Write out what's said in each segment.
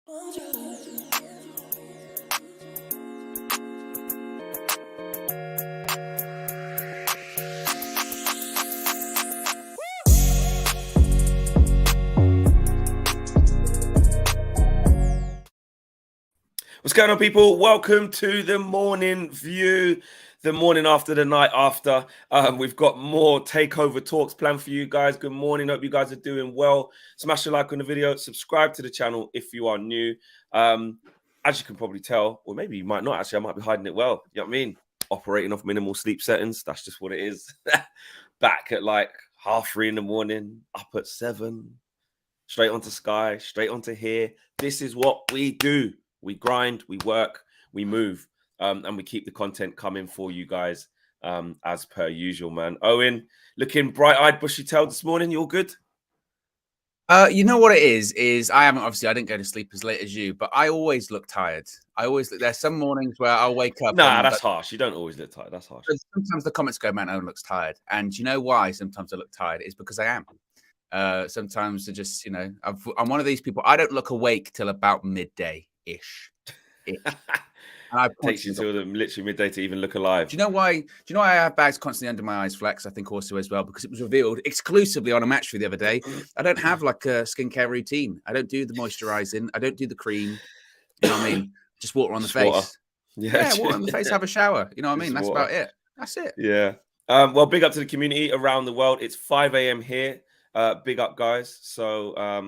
What's going on, people? Welcome to the morning view, the morning after the night after. We've got more takeover talks planned for you guys. Good morning. Hope you guys are doing well. Smash a like on the video. Subscribe to the channel if you are new. As you can probably tell, or maybe you might not actually, I might be hiding it well. You know what I mean? Operating off minimal sleep settings. That's just what it is. Back at like 3:30 in the morning, up at 7, straight onto Sky, straight onto here. This is what we do. We grind, we work, we move, and we keep the content coming for you guys as per usual, man. Owen, looking bright-eyed, bushy-tailed this morning. You all good? You know what it is I didn't go to sleep as late as you, but I always look tired. There's some mornings where I'll wake up. Nah, that's harsh. You don't always look tired. That's harsh. Sometimes the comments go, man, Owen looks tired. And you know why sometimes I look tired? It's because I am. Sometimes I just, I'm one of these people. I don't look awake till about midday-ish. And it takes you until literally midday to even look alive. Do you know why I have bags constantly under my eyes, Flex? I think also as well, because it was revealed exclusively on a match for the other day. I don't have like a skincare routine. I don't do the moisturizing. I don't do the cream. You know what I mean? Just water on the face. Water. Yeah, water on the face, have a shower. You know what I mean? That's about it. That's it. Yeah. Well, big up to the community around the world. It's 5 a.m. here. Big up, guys. So I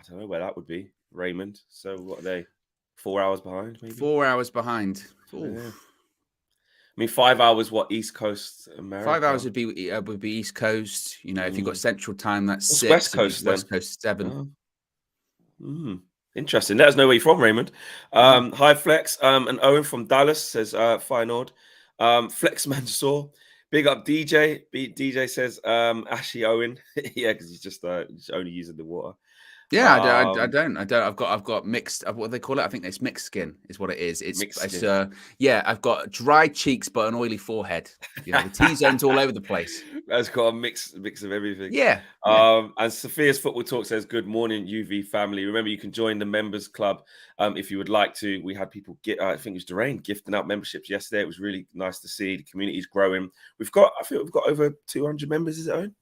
don't know where that would be, Raymond. So what are they? 4 hours behind, maybe? 4 hours behind. Yeah. I mean, 5 hours, what, East Coast America? 5 hours would be East Coast. You know, if you've got Central Time, that's 6. West Coast, West Coast, 7. Interesting. Let us know where you're from, Raymond. Hi, Flex. And Owen from Dallas says, Feyenoord. Flex Mansour. Big up DJ. DJ says, Ashy Owen. Yeah, because he's only using the water. Yeah, I don't. I've got mixed. What do they call it? I think it's mixed skin is what it is. Yeah, I've got dry cheeks but an oily forehead. You know, the T-zone's all over the place. That's got a mix of everything. Yeah. And Sophia's Football Talk says, good morning, UV family. Remember, you can join the members club if you would like to. We had people I think it was Durain gifting out memberships yesterday. It was really nice to see. The community's growing. I think we've got over 200 members, is it, Owen?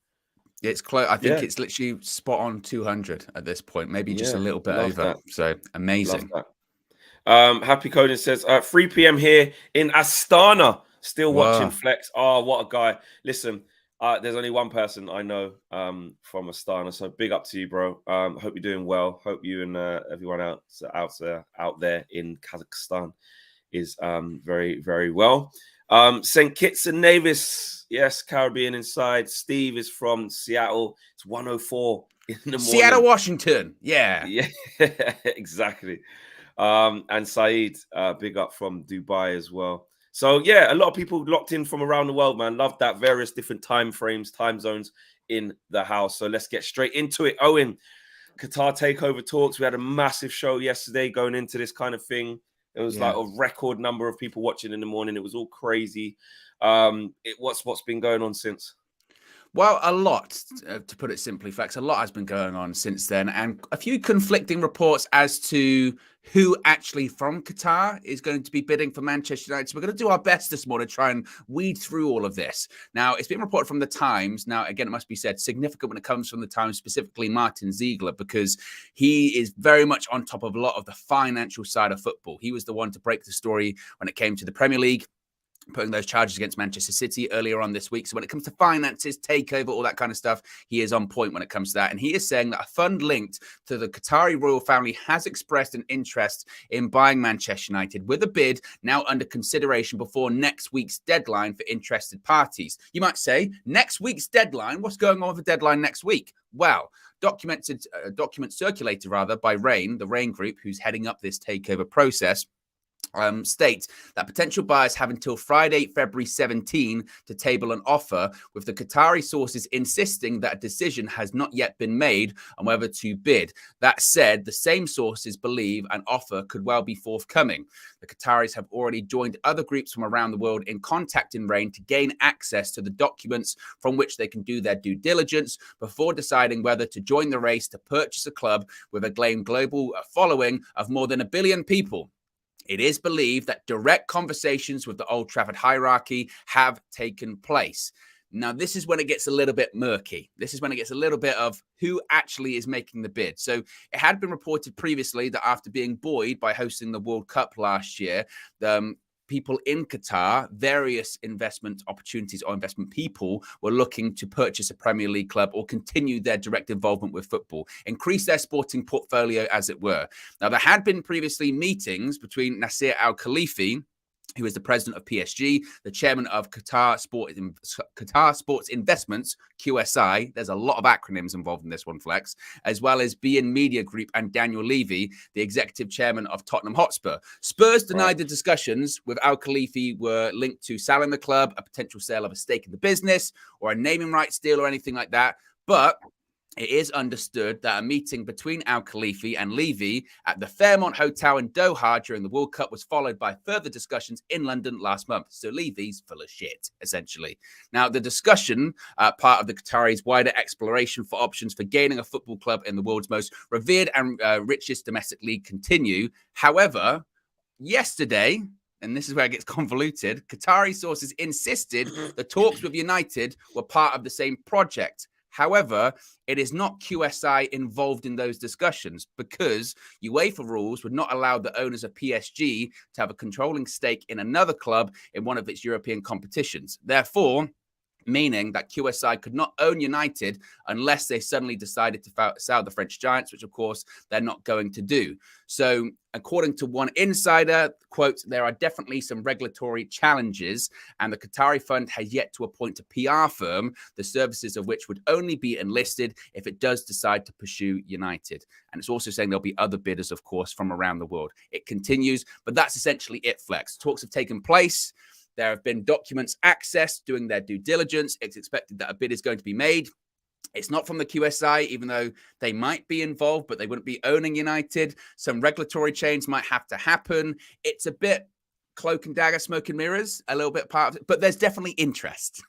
It's close. I think it's literally spot on 200 at this point, maybe just a little bit over. That. So amazing. Happy Conan says 3 p.m. here in Astana. Still watching Flex. Oh, what a guy. Listen, there's only one person I know from Astana. So big up to you, bro. Hope you're doing well. Hope you and everyone out there in Kazakhstan is very, very well. St. Kitts and Nevis, yes, Caribbean inside. Steve is from Seattle. It's 1:04 in the morning. Seattle, Washington. Yeah, exactly. And Saeed, big up from Dubai as well. So yeah, a lot of people locked in from around the world, man. Love that. Various different time frames, time zones in the house. So let's get straight into it. Owen, Qatar Takeover talks. We had a massive show yesterday going into this kind of thing. It was like a record number of people watching in the morning. It was all crazy. What's been going on since? Well, a lot, to put it simply, Flex. A lot has been going on since then, and a few conflicting reports as to who actually from Qatar is going to be bidding for Manchester United. So we're going to do our best this morning to try and weed through all of this. Now, it's been reported from the Times. Now, again, it must be said, significant when it comes from the Times, specifically Martin Ziegler, because he is very much on top of a lot of the financial side of football. He was the one to break the story when it came to the Premier League, putting those charges against Manchester City earlier on this week. So when it comes to finances, takeover, all that kind of stuff, he is on point when it comes to that. And he is saying that a fund linked to the Qatari royal family has expressed an interest in buying Manchester United with a bid now under consideration before next week's deadline for interested parties. You might say, next week's deadline? What's going on with the deadline next week? Well, document circulated by Rain, the Rain Group, who's heading up this takeover process, states that potential buyers have until Friday, February 17 to table an offer, with the Qatari sources insisting that a decision has not yet been made on whether to bid. That said, the same sources believe an offer could well be forthcoming. The Qataris have already joined other groups from around the world in contacting Rain to gain access to the documents from which they can do their due diligence before deciding whether to join the race to purchase a club with a claimed global following of more than 1 billion people. It is believed that direct conversations with the Old Trafford hierarchy have taken place. Now, this is when it gets a little bit murky. This is when it gets a little bit of who actually is making the bid. So it had been reported previously that after being buoyed by hosting the World Cup last year, people in Qatar, various investment opportunities or investment people were looking to purchase a Premier League club or continue their direct involvement with football, increase their sporting portfolio, as it were. Now, there had been previously meetings between Nasser Al Khalifi, who is the president of PSG, the chairman of Qatar Sports Investments, QSI. There's a lot of acronyms involved in this one, Flex, as well as beIN Media Group and Daniel Levy, the executive chairman of Tottenham Hotspur. Spurs denied the discussions with Al Khalifi were linked to selling the club, a potential sale of a stake in the business, or a naming rights deal or anything like that. But it is understood that a meeting between Al Khalifi and Levy at the Fairmont Hotel in Doha during the World Cup was followed by further discussions in London last month. So Levy's full of shit, essentially. Now, the discussion, part of the Qataris' wider exploration for options for gaining a football club in the world's most revered and richest domestic league, continue. However, yesterday, and this is where it gets convoluted, Qatari sources insisted the talks with United were part of the same project. However, it is not QSI involved in those discussions because UEFA rules would not allow the owners of PSG to have a controlling stake in another club in one of its European competitions. Therefore, meaning that QSI could not own United unless they suddenly decided to sell the French giants, which, of course, they're not going to do. So, according to one insider, quote, there are definitely some regulatory challenges, and the Qatari fund has yet to appoint a PR firm, the services of which would only be enlisted if it does decide to pursue United. And it's also saying there'll be other bidders, of course, from around the world. It continues, but that's essentially it, Flex. Talks have taken place. There have been documents accessed, doing their due diligence. It's expected that a bid is going to be made. It's not from the QSI, even though they might be involved, but they wouldn't be owning United. Some regulatory change might have to happen. It's a bit cloak and dagger, smoke and mirrors, a little bit part of it, but there's definitely interest.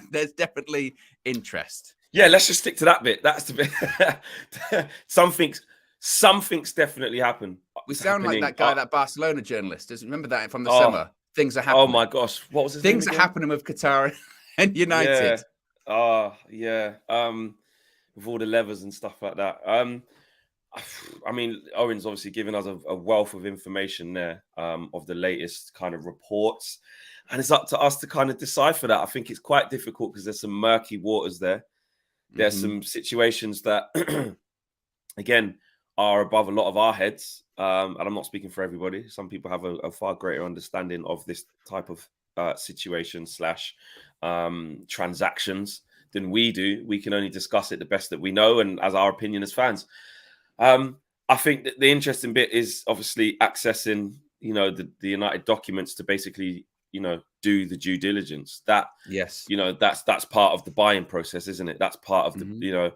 There's definitely interest. Yeah, let's just stick to that bit. That's the bit. Something's definitely happened. We sound like that guy, that Barcelona journalist. Remember that from the summer? Things are happening. Oh my gosh, what was his Things name are again? happening with Qatar and United. Yeah. With all the levers and stuff like that. I mean, Owen's obviously given us a wealth of information there, of the latest kind of reports, and it's up to us to kind of decipher that. I think it's quite difficult because there's some murky waters there. There's some situations that, again, are above a lot of our heads. And I'm not speaking for everybody. Some people have a far greater understanding of this type of situation / transactions than we do. We can only discuss it the best that we know and as our opinion as fans. I think that the interesting bit is obviously accessing, the United documents to basically, do the due diligence. That's part of the buying process, isn't it? That's part of the,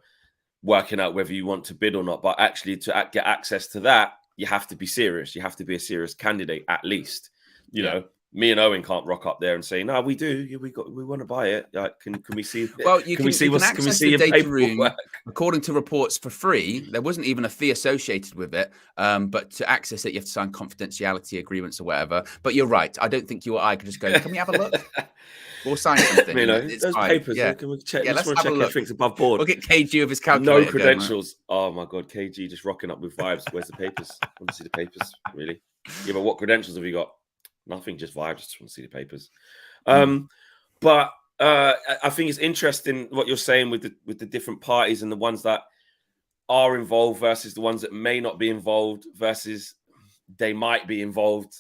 working out whether you want to bid or not. But actually, to get access to that, you have to be serious. You have to be a serious candidate, at least. You know, me and Owen can't rock up there and say, "No, we do. We want to buy it. Can we see? Well, can we see your data room according to reports for free. There wasn't even a fee associated with it. But to access it, you have to sign confidentiality agreements or whatever. But you're right. I don't think you or I could just go, "Can we have a look?" We'll sign something. It's those fine. Papers. Yeah. Can we check? Let's have a look. Everything's above board. We'll get KG with his calculator. No credentials. Oh my god, KG just rocking up with vibes. Where's the papers? I want to see the papers. Really? Yeah, but what credentials have you got? Nothing, just vibes. Just want to see the papers. But I think it's interesting what you're saying with the different parties and the ones that are involved versus the ones that may not be involved versus they might be involved,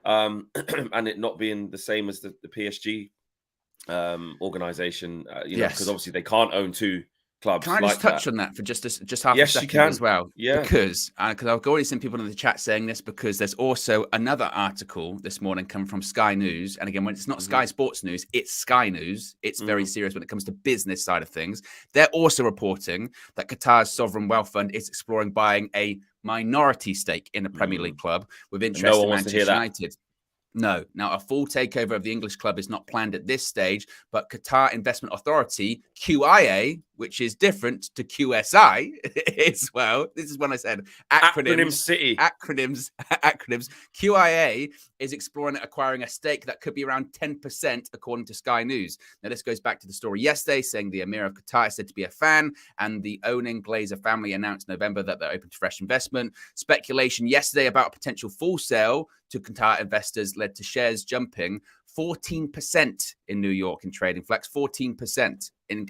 and it not being the same as the PSG organization. Because obviously they can't own two clubs. Can I just touch on that for just half a second as well? Yeah. Because I've already seen people in the chat saying this, because there's also another article this morning coming from Sky News. And again, when it's not Sky Sports News, it's Sky News. It's very serious when it comes to business side of things. They're also reporting that Qatar's sovereign wealth fund is exploring buying a minority stake in a Premier League club with interest in Manchester United. No. Now, a full takeover of the English club is not planned at this stage, but Qatar Investment Authority, QIA, which is different to QSI as well. This is when I said acronyms. City. Acronyms. QIA is exploring acquiring a stake that could be around 10%, according to Sky News. Now, this goes back to the story yesterday, saying the Emir of Qatar is said to be a fan, and the owning Glazer family announced in November that they're open to fresh investment. Speculation yesterday about a potential full sale to Qatar investors led to shares jumping 14% in New York in trading flex, 14% in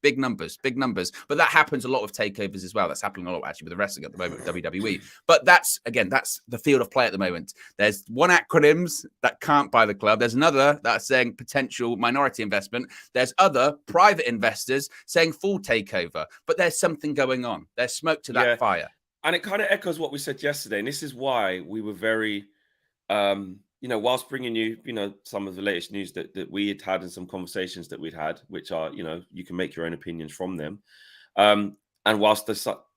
big numbers. But that happens a lot with takeovers as well. That's happening a lot actually with the wrestling at the moment with WWE. But that's the field of play at the moment. There's one acronyms that can't buy the club. There's another that's saying potential minority investment. There's other private investors saying full takeover. But there's something going on. There's smoke to that fire. And it kind of echoes what we said yesterday. And this is why we were very... whilst bringing you, some of the latest news that we had and some conversations that we'd had, which are, you can make your own opinions from them. And whilst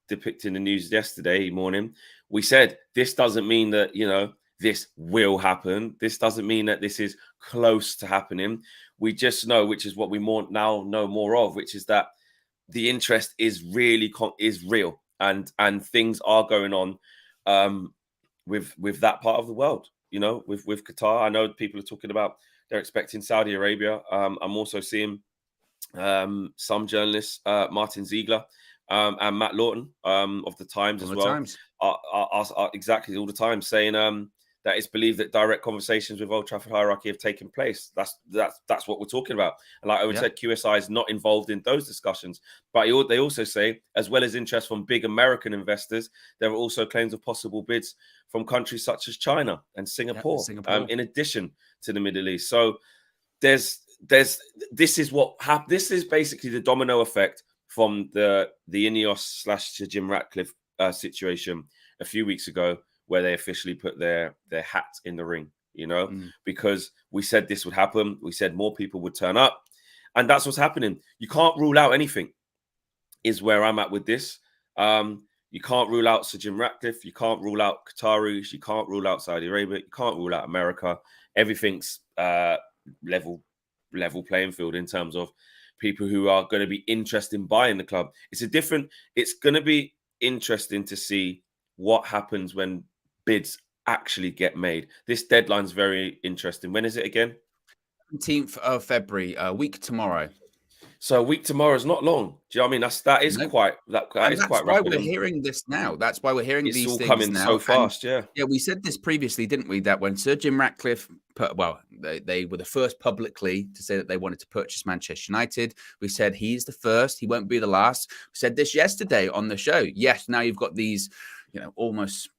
depicting the news yesterday morning, we said, this doesn't mean that, this will happen. This doesn't mean that this is close to happening. We just know, which is what we now know more of, which is that the interest is really is real, and things are going on with that part of the world. With Qatar. I know people are talking about they're expecting Saudi Arabia. I'm also seeing some journalists, Martin Ziegler and Matt Lawton of the Times as well, are exactly all the time saying that it's believed that direct conversations with Old Trafford hierarchy have taken place. That's what we're talking about. And like Owen said, QSI is not involved in those discussions. But they also say, as well as interest from big American investors, there are also claims of possible bids from countries such as China and Singapore. In addition to the Middle East. So this is basically the domino effect from the Ineos / Jim Ratcliffe situation a few weeks ago, where they officially put their hat in the ring, because we said this would happen. We said more people would turn up, and that's what's happening. You can't rule out anything, is where I'm at with this. You can't rule out Sir Jim Ratcliffe. You can't rule out Qataris. You can't rule out Saudi Arabia. You can't rule out America. Everything's level playing field in terms of people who are going to be interested in buying the club. It's going to be interesting to see what happens when bids actually get made. This deadline's very interesting. When is it again? 17th of February, a week tomorrow. So a week tomorrow is not long. Do you know what I mean? That is quite rapid. That's why we're hearing this now. That's why we're hearing these things coming now. So fast, Yeah, we said this previously, didn't we? That when Sir Jim Ratcliffe they were the first publicly to say that they wanted to purchase Manchester United. We said he's the first. He won't be the last. We said this yesterday on the show. Yes, now you've got these, almost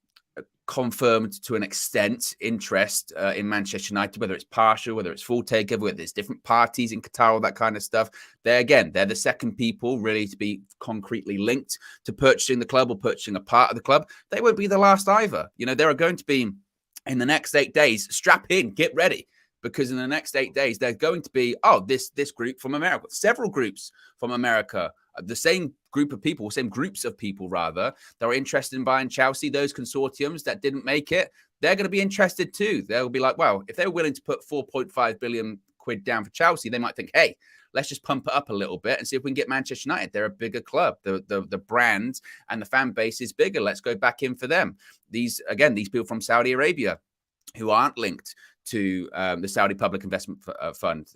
confirmed to an extent interest in Manchester United, whether it's partial, whether it's full takeover, whether there's different parties in Qatar, all that kind of stuff. They're the second people really to be concretely linked to purchasing the club or purchasing a part of the club. They won't be the last either. There are going to be, in the next 8 days, strap in, get ready. Because in the next 8 days, there's going to be, this group from America, several groups from America, the same groups of people rather, that are interested in buying Chelsea. Those consortiums that didn't make it, they're going to be interested too. They'll be like, well, if they're willing to put 4.5 billion quid down for Chelsea, they might think, hey, let's just pump it up a little bit and see if we can get Manchester United. They're a bigger club. The brand and the fan base is bigger. Let's go back in for them. These people from Saudi Arabia who aren't linked to the Saudi Public Investment Fund,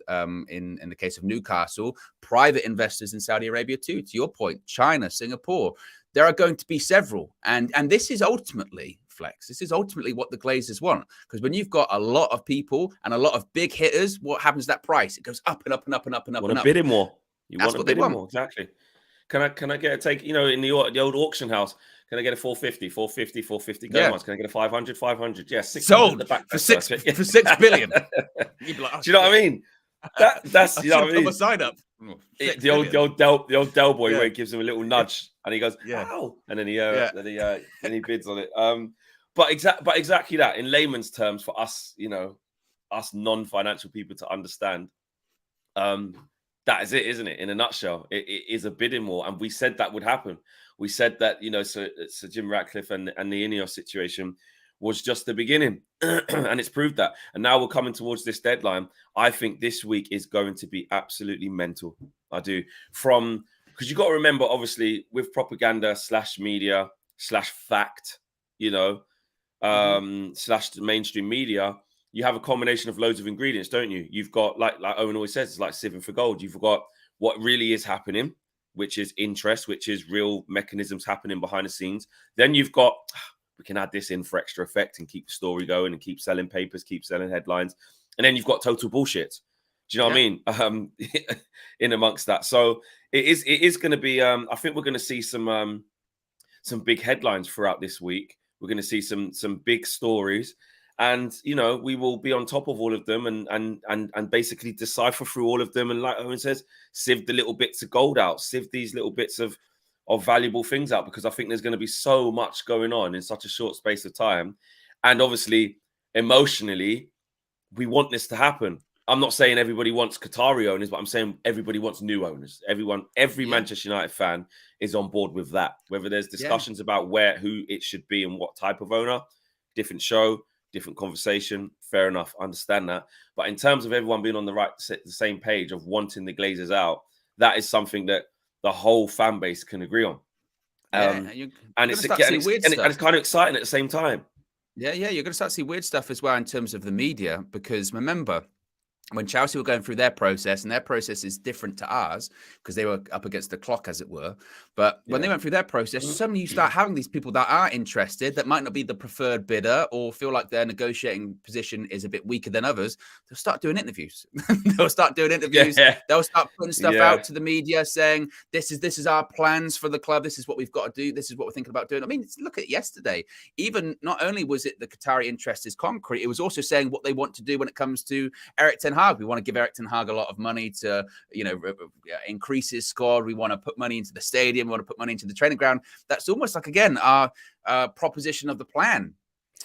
in the case of Newcastle, private investors in Saudi Arabia too, to your point, China, Singapore. There are going to be several. And this is ultimately, Flex, this is ultimately what the Glazers want. Because when you've got a lot of people and a lot of big hitters, what happens to that price? It goes up and up and up and up and up. You want to bid it more. That's what they want. More. Exactly. Can I get a take, in the old auction house, can I get a 450, 450 go once? Can I get a 500? Yes. Sold for 6 billion. Do you know what I mean? that's I you know should what have I put my mean. sign up. Oh, The old Del boy Yeah. where he gives him a little nudge and he goes, Yeah. "Ow," and then Yeah. he bids on it. But exactly that in layman's terms for us, us non-financial people to understand. That is it, isn't it? In a nutshell, it is a bidding war, and we said that would happen. We said that so Jim Ratcliffe and the Ineos situation was just the beginning, and it's proved that. And now we're coming towards this deadline. I think this week is going to be absolutely mental. I do, because you got to remember, obviously, with propaganda / media / fact, slash the mainstream media, you have a combination of loads of ingredients, don't you? You've got, like Owen always says, it's like sieving for gold. You've got what really is happening, which is interest, which is real mechanisms happening behind the scenes. Then you've got, we can add this in for extra effect and keep the story going and keep selling papers, keep selling headlines. And then you've got total bullshit. Do you know what I mean? In amongst that. So it is going to be, I think we're going to see some big headlines throughout this week. We're going to see some big stories. And we will be on top of all of them and basically decipher through all of them. And like Owen says, sieve the little bits of gold out, sieve these little bits of valuable things out, because I think there's going to be so much going on in such a short space of time. And obviously, emotionally, we want this to happen. I'm not saying everybody wants Qatari owners, but I'm saying everybody wants new owners. Every Manchester United fan is on board with that. Whether there's discussions about who it should be and what type of owner, different show, different conversation, fair enough, understand that. But in terms of everyone being on the same page of wanting the Glazers out, that is something that the whole fan base can agree on. And it's kind of exciting at the same time. Yeah, you're going to start to see weird stuff as well in terms of the media, because remember, when Chelsea were going through their process, and their process is different to ours because they were up against the clock, as it were. But when they went through their process, suddenly you start having these people that are interested, that might not be the preferred bidder or feel like their negotiating position is a bit weaker than others. They'll start doing interviews. They'll start putting stuff out to the media saying, this is our plans for the club. This is what we've got to do. This is what we're thinking about doing. I mean, look at yesterday. Even not only was it the Qatari interest is concrete, it was also saying what they want to do when it comes to Eric Ten Hag. We want to give Eric Ten Hag a lot of money to, increase his squad. We want to put money into the stadium. We want to put money into the training ground. That's almost like, again, our proposition of the plan.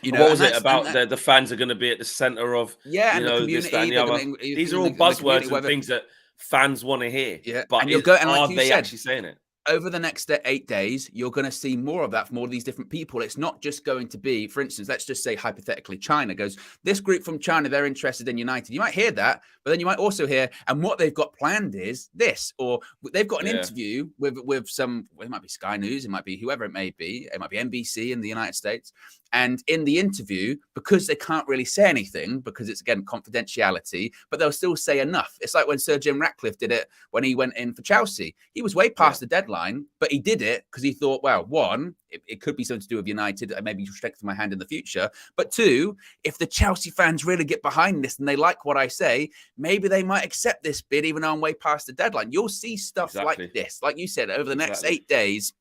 What was it about the fans are going to be at the center of, and the community, this, that, and the other. These are all buzzwords and things that fans want to hear. Yeah, but are they actually saying it? Over the next 8 days, you're going to see more of that from all these different people. It's not just going to be, for instance, let's just say hypothetically, China goes, this group from China, they're interested in United. You might hear that, but then you might also hear, and what they've got planned is this, or they've got an interview with some, it might be Sky News, it might be whoever it may be, it might be NBC in the United States. And in the interview, because they can't really say anything, because it's, again, confidentiality, but they'll still say enough. It's like when Sir Jim Ratcliffe did it when he went in for Chelsea. He was way past the deadline, but he did it because he thought, well, one, it could be something to do with United, maybe strengthen my hand in the future. But two, if the Chelsea fans really get behind this and they like what I say, maybe they might accept this bid even though I'm way past the deadline. You'll see stuff like this. Like you said, over the next 8 days,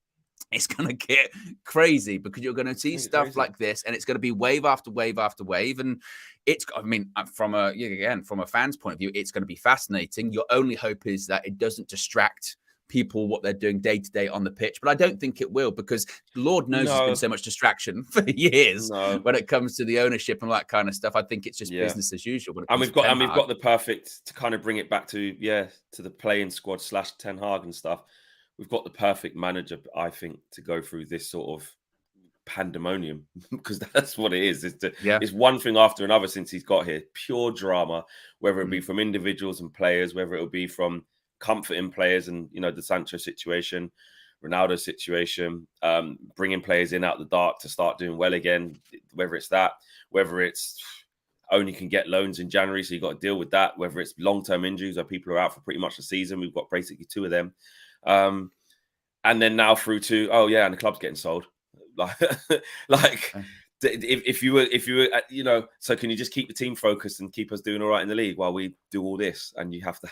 it's going to get crazy, because you're going to see stuff like this, and it's going to be wave after wave after wave. And it's, I mean, from a fan's point of view, it's going to be fascinating. Your only hope is that it doesn't distract people what they're doing day to day on the pitch, but I don't think it will, because Lord knows there's been so much distraction for years when it comes to the ownership and that kind of stuff. I think it's just business as usual. And we've got the perfect, to kind of bring it back to the playing squad / Ten Hag and stuff. We've got the perfect manager, I think, to go through this sort of pandemonium, because that's what it is. It's one thing after another since he's got here. Pure drama, whether it be from individuals and players, whether it will be from comforting players and, the Sancho situation, Ronaldo situation, bringing players in out the dark to start doing well again, whether it's that, whether it's only can get loans in January, so you've got to deal with that, whether it's long-term injuries where people are out for pretty much the season. We've got basically 2 of them. And then now through to, and the club's getting sold. If you were, so can you just keep the team focused and keep us doing all right in the league while we do all this? And you have to,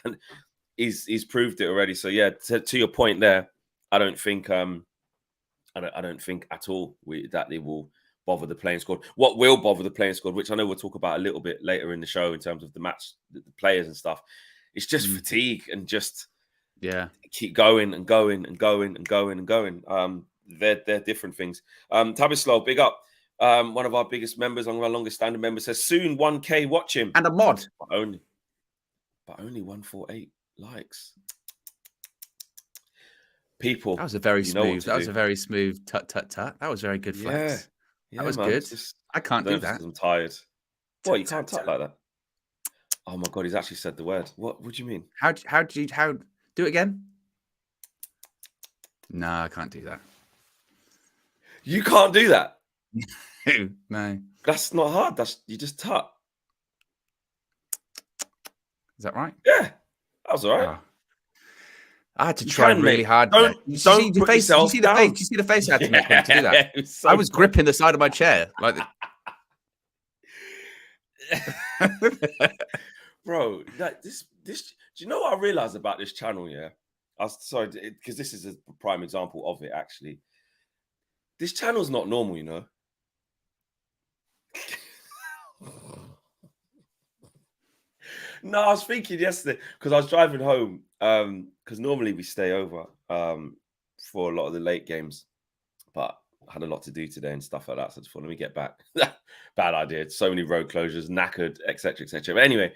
he's proved it already. So to your point there, I don't think I don't think at all that they will bother the playing squad. What will bother the playing squad, which I know we'll talk about a little bit later in the show in terms of the match, the players and stuff, It's just fatigue and just keep going and going and going and going and going. They're different things. Tavislow, big up. One of our biggest members, one of our longest standing members, says soon 1K watch him. And a mod. But only 148 likes. People. That was a very smooth. That was a very smooth tut. That was very good flex. Yeah, that was good. I can't do that. I'm tired. What, you can't tut like that? Oh my god, he's actually said the word. What do you mean? How do it again? No, I can't do that. You can't do that. No. That's not hard. You just tut. Is that right? Yeah. That was all right. Oh. I had to try really hard. Don't put yourself down. Did you see the face I had to make to do that? I was gripping the side of my chair like Bro, this do you know what I realized about this channel? Yeah, sorry, because this is a prime example of it. Actually, this channel's not normal, you know. No, I was thinking yesterday because I was driving home. Because normally we stay over for a lot of the late games, but I had a lot to do today and stuff like that. So I just thought, let me get back. Bad idea. So many road closures, knackered, etc., etc. But anyway,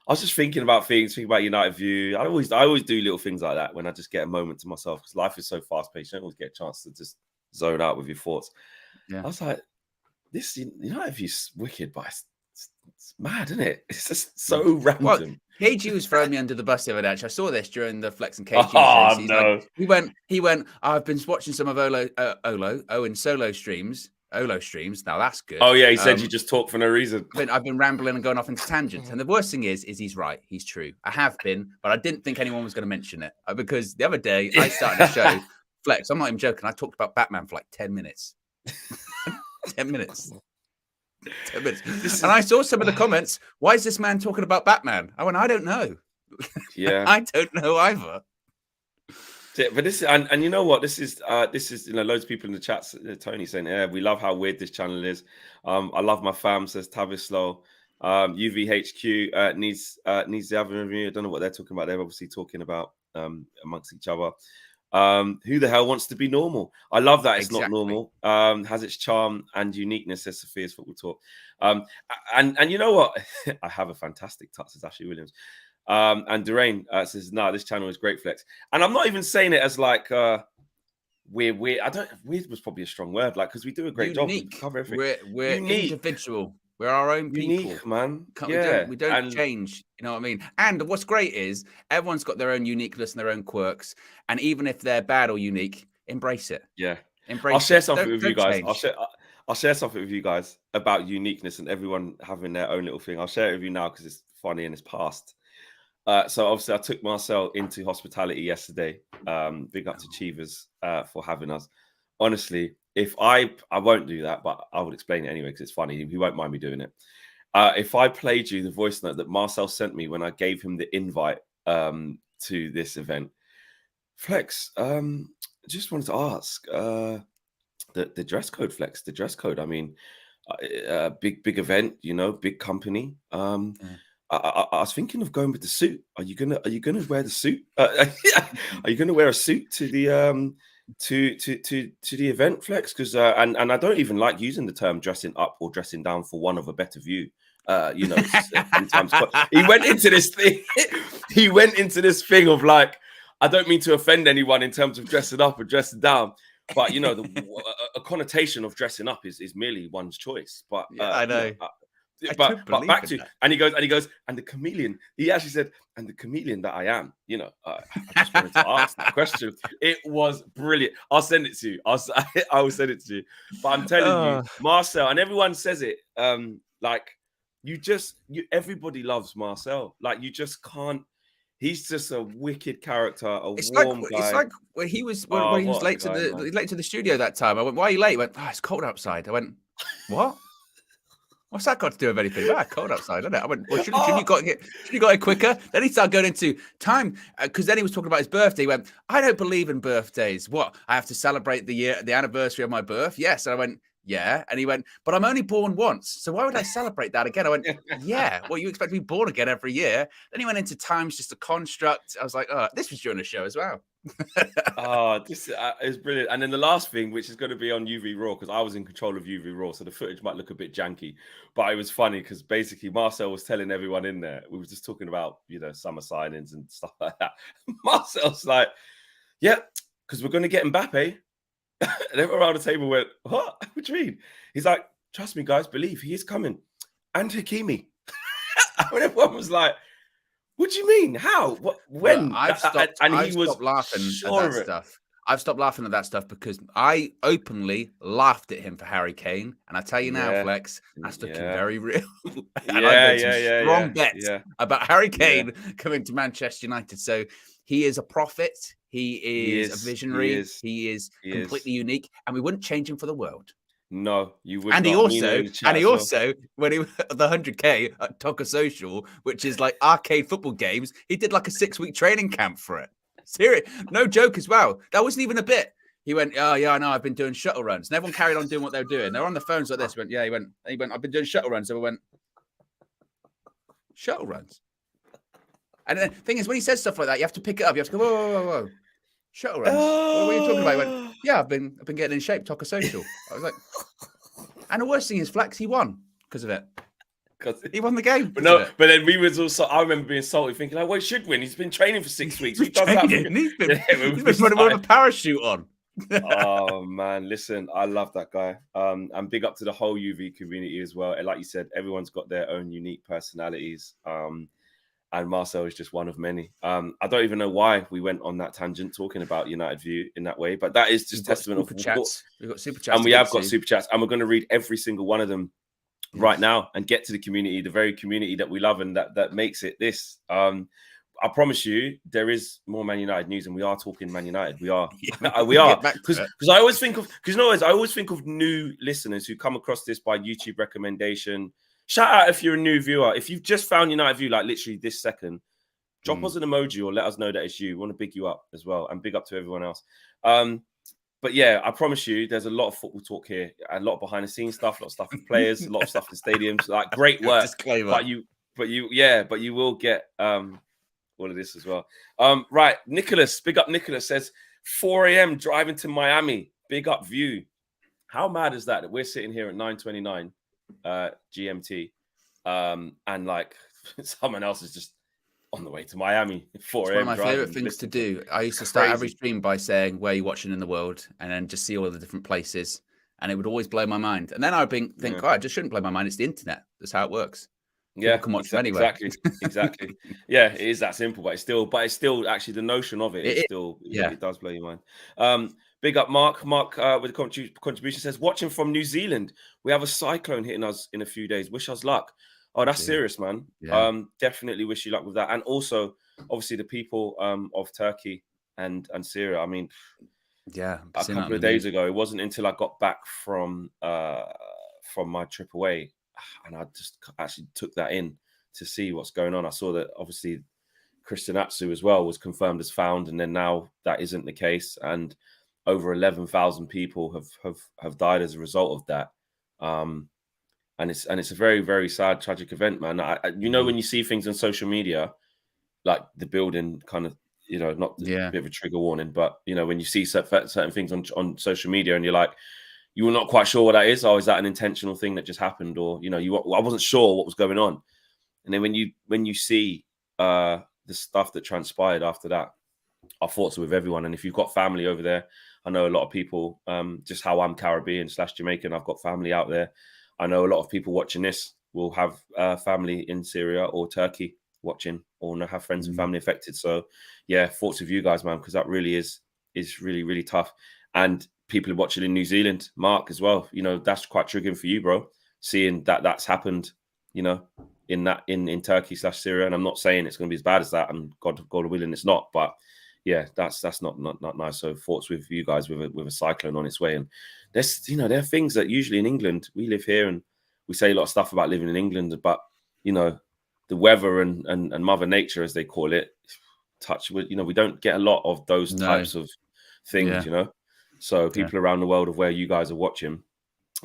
I was just thinking about United View. I always do little things like that when I just get a moment to myself because life is so fast paced. You don't always get a chance to just zone out with your thoughts. Yeah. I was like, this United View's wicked, but it's mad, isn't it? It's just so random. Well, KG was throwing me under the bus the other day. Actually, I saw this during the Flex and KG shows. No. Like, he went. I've been watching some of Owen solo streams. Olo streams. Now that's good. Oh yeah, he said you just talk for no reason. I've been rambling and going off into tangents. And the worst thing is he's right. He's true. I have been, but I didn't think anyone was going to mention it because the other day I started a show. Flex. I'm not even joking. I talked about Batman for like 10 minutes. 10 minutes. 10 minutes. And I saw some of the comments. Why is this man talking about Batman? I went, I don't know. Yeah. I don't know either. But this and you know what? This is loads of people in the chats, Tony saying, yeah, we love how weird this channel is. I love my fam, says Tavislow. UVHQ needs the other review. I don't know what they're talking about. They're obviously talking about amongst each other. Who the hell wants to be normal? I love that it's not normal. Has its charm and uniqueness, says Sophia's Football Talk. And you know what? I have a fantastic touch, says Ashley Williams. And Durain says, no, this channel is great, Flex. And I'm not even saying it as like weird. Weird was probably a strong word, like, because we do a great job. We cover everything. We're individual. We're our own people. Unique, man. We don't change. You know what I mean? And what's great is everyone's got their own uniqueness and their own quirks. And even if they're bad or unique, embrace it. Yeah. Embrace I'll share it. something with you guys. Change. I'll share something with you guys about uniqueness and everyone having their own little thing. I'll share it with you now because it's funny and it's past. So obviously I took Marcel into hospitality yesterday. Big up to Cheevers for having us. Honestly, if I won't do that, but I would explain it anyway because it's funny. He won't mind me doing it. If I played you the voice note that Marcel sent me when I gave him the invite to this event, Flex, just wanted to ask the dress code, Flex, the dress code. I mean, big event, you know, big company. I was thinking of going with the suit. Are you gonna wear the suit? Are you gonna wear a suit to the to the event, Flex? Because and I don't even like using the term dressing up or dressing down for one of a better view. You know, sometimes he went into this thing. He went into this thing of like, I don't mean to offend anyone in terms of dressing up or dressing down, but you know, a connotation of dressing up is merely one's choice. But I know. But back to that. And he goes, and the chameleon. He actually said, and the chameleon that I am. You know, I just wanted to ask that question. It was brilliant. I'll send it to you. I will send it to you. But I'm telling you, Marcel, and everyone says it. Like everybody loves Marcel. Like you just can't. He's just a wicked character, warm guy. It's like when he was late to the studio that time. I went, "Why are you late?" He went, "Oh, it's cold outside." I went, "What? What's that got to do with anything?" Well, cold outside, isn't it? I went, "Well, shouldn't you got it quicker?" Then he started going into time because then he was talking about his birthday. He went, "I don't believe in birthdays. What? I have to celebrate the anniversary of my birth?" Yes. And I went, yeah. And he went, but I'm only born once. So why would I celebrate that again? I went, yeah. Well, you expect to be born again every year. Then he went into time's just a construct. I was like, oh, this was during the show as well. Oh, this is brilliant. And then the last thing, which is going to be on UV Raw, because I was in control of UV Raw, so the footage might look a bit janky, but it was funny because basically Marcel was telling everyone in there, we were just talking about, summer signings and stuff like that. Marcel's like, yeah, because we're going to get Mbappe. And everyone around the table went, what? What do you mean? He's like, trust me, guys, believe he is coming. And Hakimi. And everyone was like, what do you mean? How? What? When? Well, I've stopped laughing at that stuff. I've stopped laughing at that stuff because I openly laughed at him for Harry Kane. And I tell you now, Flex, that's looking very real. And I've made some strong bets about Harry Kane coming to Manchester United. So he is a prophet. He is a visionary. He is completely unique. And we wouldn't change him for the world. No, you would. And he also, when he the 100K at Toca Social, which is like arcade football games, he did like a 6-week training camp for it. Serious, no joke as well. That wasn't even a bit. He went, oh yeah, I know. I've been doing shuttle runs, and everyone carried on doing what they were doing. They were on the phones like this. He went, yeah. He went. I've been doing shuttle runs. So we went, shuttle runs. And the thing is, when he says stuff like that, you have to pick it up. You have to go, whoa. Shuttle runs. What are you talking about? He went, yeah, I've been getting in shape, Toca Social. I was like, and the worst thing is, Flex, he won because of it. Because he won the game. But then we was also, I remember being salty, thinking, like, well, he should win. He's been training for 6 weeks. He's been running with a parachute on. Oh man, listen, I love that guy. And big up to the whole UV community as well. And like you said, everyone's got their own unique personalities. And Marcel is just one of many. I don't even know why we went on that tangent talking about United View in that way, but that is just testament of chats. We've got super chats, and we have got super chats, and we're going to read every single one of them right now and get to the community, the very community that we love and that makes it this. I promise you, there is more Man United news, and we are talking Man United. We are, we are, because I always think of I always think of new listeners who come across this by YouTube recommendation. Shout out if you're a new viewer. If you've just found United View, like literally this second, drop us an emoji or let us know that it's you. We want to big you up as well, and big up to everyone else. But yeah, I promise you, there's a lot of football talk here, a lot of behind the scenes stuff, a lot of stuff with players, a lot of stuff in stadiums. Like great work, disclaimer. but you will get all of this as well. Right, Nicholas, big up. Nicholas says 4 a.m. driving to Miami. Big up View. How mad is that we're sitting here at 9:29 GMT, and like someone else is just on the way to Miami. 4 a.m. One of my favorite things to do. I used to start every stream by saying, where are you watching in the world? And then just see all the different places. And it would always blow my mind. And then I would think, oh, I just shouldn't blow my mind. It's the internet. That's how it works. People can watch anywhere. Exactly. Yeah, it is that simple, but it's still actually the notion of it. It does blow your mind. Big up Mark. Mark with the contribution says, watching from New Zealand. We have a cyclone hitting us in a few days. Wish us luck. Oh, that's serious, man. Yeah. Definitely wish you luck with that. And also, obviously, the people of Turkey and Syria. I mean, a couple of days ago, it wasn't until I got back from my trip away, and I just actually took that in to see what's going on. I saw that obviously Christian Atsu as well was confirmed as found, and then now that isn't the case, and over 11,000 people have died as a result of that. And it's a very, very sad, tragic event, man. When you see things on social media, like the building kind of, not a bit of a trigger warning, but, when you see certain things on social media and you're like, you were not quite sure what that is. Oh, is that an intentional thing that just happened? Or, I wasn't sure what was going on. And then when you see the stuff that transpired after that, our thoughts are with everyone. And if you've got family over there, I know a lot of people, just how I'm Caribbean/Jamaican, I've got family out there. I know a lot of people watching this will have family in Syria or Turkey watching, or have friends and family affected. So, yeah, thoughts of you guys, man, because that really is really, really tough. And people watching in New Zealand, Mark, as well. That's quite triggering for you, bro. Seeing that's happened, in Turkey/Syria. And I'm not saying it's going to be as bad as that. And God willing, it's not. But yeah, that's not nice. So thoughts with you guys with a cyclone on its way. And there's there are things that usually in England, we live here and we say a lot of stuff about living in England, but the weather and Mother Nature, as they call it, touch with we don't get a lot of those types of things, So people around the world of where you guys are watching,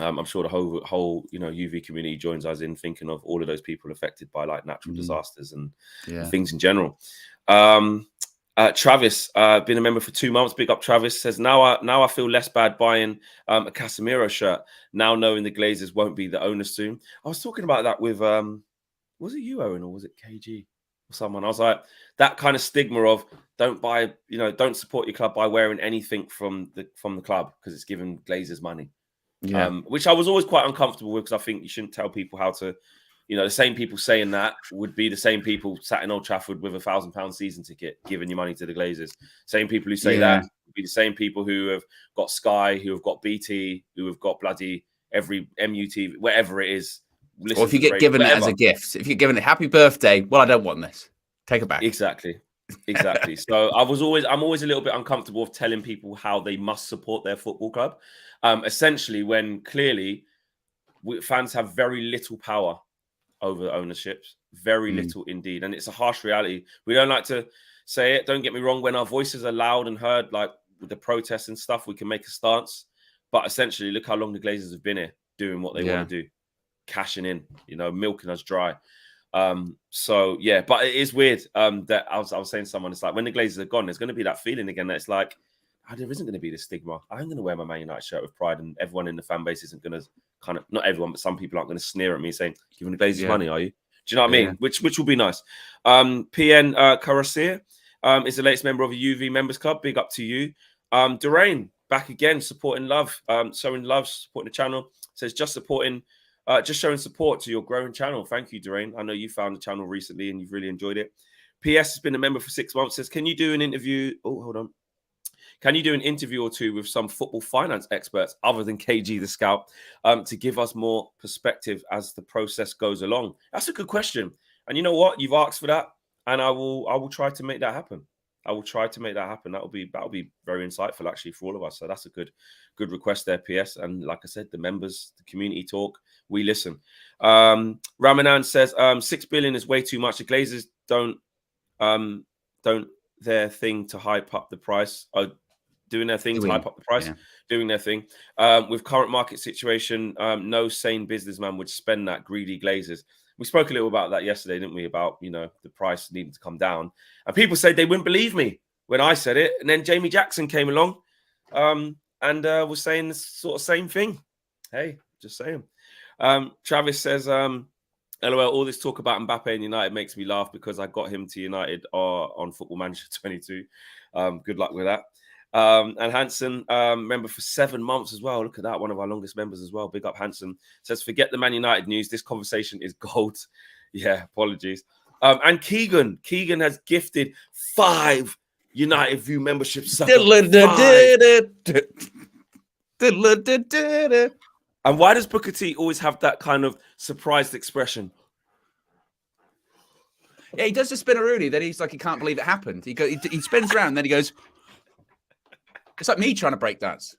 I'm sure the whole UV community joins us in thinking of all of those people affected by like natural disasters and things in general. Travis, been a member for 2 months. Big up, Travis. Says now I feel less bad buying a Casemiro shirt now, knowing the Glazers won't be the owner soon. I was talking about that with was it you, Owen, or was it KG or someone? I was like, that kind of stigma of don't buy, don't support your club by wearing anything from the club because it's giving Glazers money. Which I was always quite uncomfortable with, because I think you shouldn't tell people how to. The same people saying that would be the same people sat in Old Trafford with £1,000 season ticket giving you money to the Glazers. Same people who say that would be the same people who have got Sky, who have got BT, who have got bloody every MUTV, whatever it is. Or if you get given it as a gift, if you're given it happy birthday, well, I don't want this. Take it back. Exactly. So I'm always a little bit uncomfortable of telling people how they must support their football club. Essentially, when clearly fans have very little power over ownerships, very little indeed, and it's a harsh reality. We don't like to say it, don't get me wrong. When our voices are loud and heard, like with the protests and stuff, we can make a stance, but essentially look how long the Glazers have been here doing what they want to do, cashing in, milking us dry. So yeah, but it is weird that I was saying to someone, it's like when the Glazers are gone, there's going to be that feeling again that it's like, there isn't going to be the stigma. I'm going to wear my Man United shirt with pride, and everyone in the fan base isn't going to not everyone, but some people aren't going to sneer at me saying, giving the Glazers money, are you? Do you know what I mean? Which will be nice. PN Karasir is the latest member of a UV members club. Big up to you. Durain, back again, supporting love, showing love, supporting the channel. Says just showing support to your growing channel. Thank you, Durain. I know you found the channel recently and you've really enjoyed it. PS has been a member for 6 months. Says, can you do an interview? Oh, hold on. Can you do an interview or two with some football finance experts other than KG the Scout to give us more perspective as the process goes along? That's a good question. And you know what? You've asked for that, and I will try to make that happen. That'll be very insightful actually for all of us. So that's a good request there, PS. And like I said, the members, the community talk, we listen. Ramanan says 6 billion is way too much. The Glazers don't their thing to hype up the price. Doing their thing to hype up the price, doing their thing. With current market situation, no sane businessman would spend that, greedy Glazers. We spoke a little about that yesterday, didn't we? About, the price needing to come down. And people said they wouldn't believe me when I said it. And then Jamie Jackson came along and was saying the sort of same thing. Hey, just saying. Travis says, LOL, all this talk about Mbappe and United makes me laugh because I got him to United on Football Manager 22. Good luck with that. And Hanson, member for 7 months as well. Look at that, one of our longest members as well. Big up Hanson. Says, forget the Man United news. This conversation is gold. Yeah, apologies. And Keegan has gifted 5 United View memberships. And why does Booker T always have that kind of surprised expression? Yeah, he does the spinneroonie. Then he's like, he can't believe it happened. He spins around, and then he goes. It's like me trying to break dance.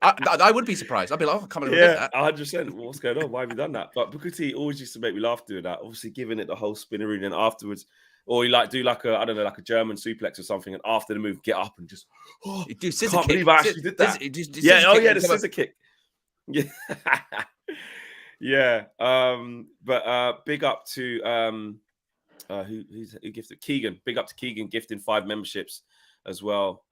I would be surprised. I'd be like, oh, I can't believe I did that. 100%. What's going on? Why have you done that? But Booker T always used to make me laugh doing that. Obviously, giving it the whole spinneroonie, and afterwards, or he do like a German suplex or something, and after the move, get up and just do scissor can't kick. believe I actually did that. The scissor kick. Yeah, yeah. But big up to who gifted Keegan. Big up to Keegan gifting 5 memberships as well.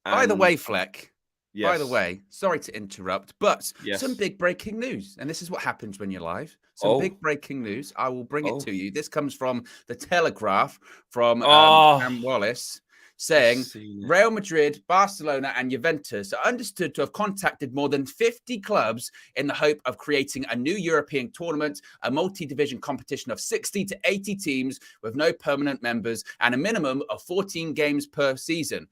By the way, Fleck. Yes. By the way, sorry to interrupt, but some big breaking news. And this is what happens when you're live. Some big breaking news. I will bring it to you. This comes from The Telegraph from Cam Wallace, saying Real Madrid, Barcelona, and Juventus are understood to have contacted more than 50 clubs in the hope of creating a new European tournament, a multi-division competition of 60 to 80 teams with no permanent members and a minimum of 14 games per season.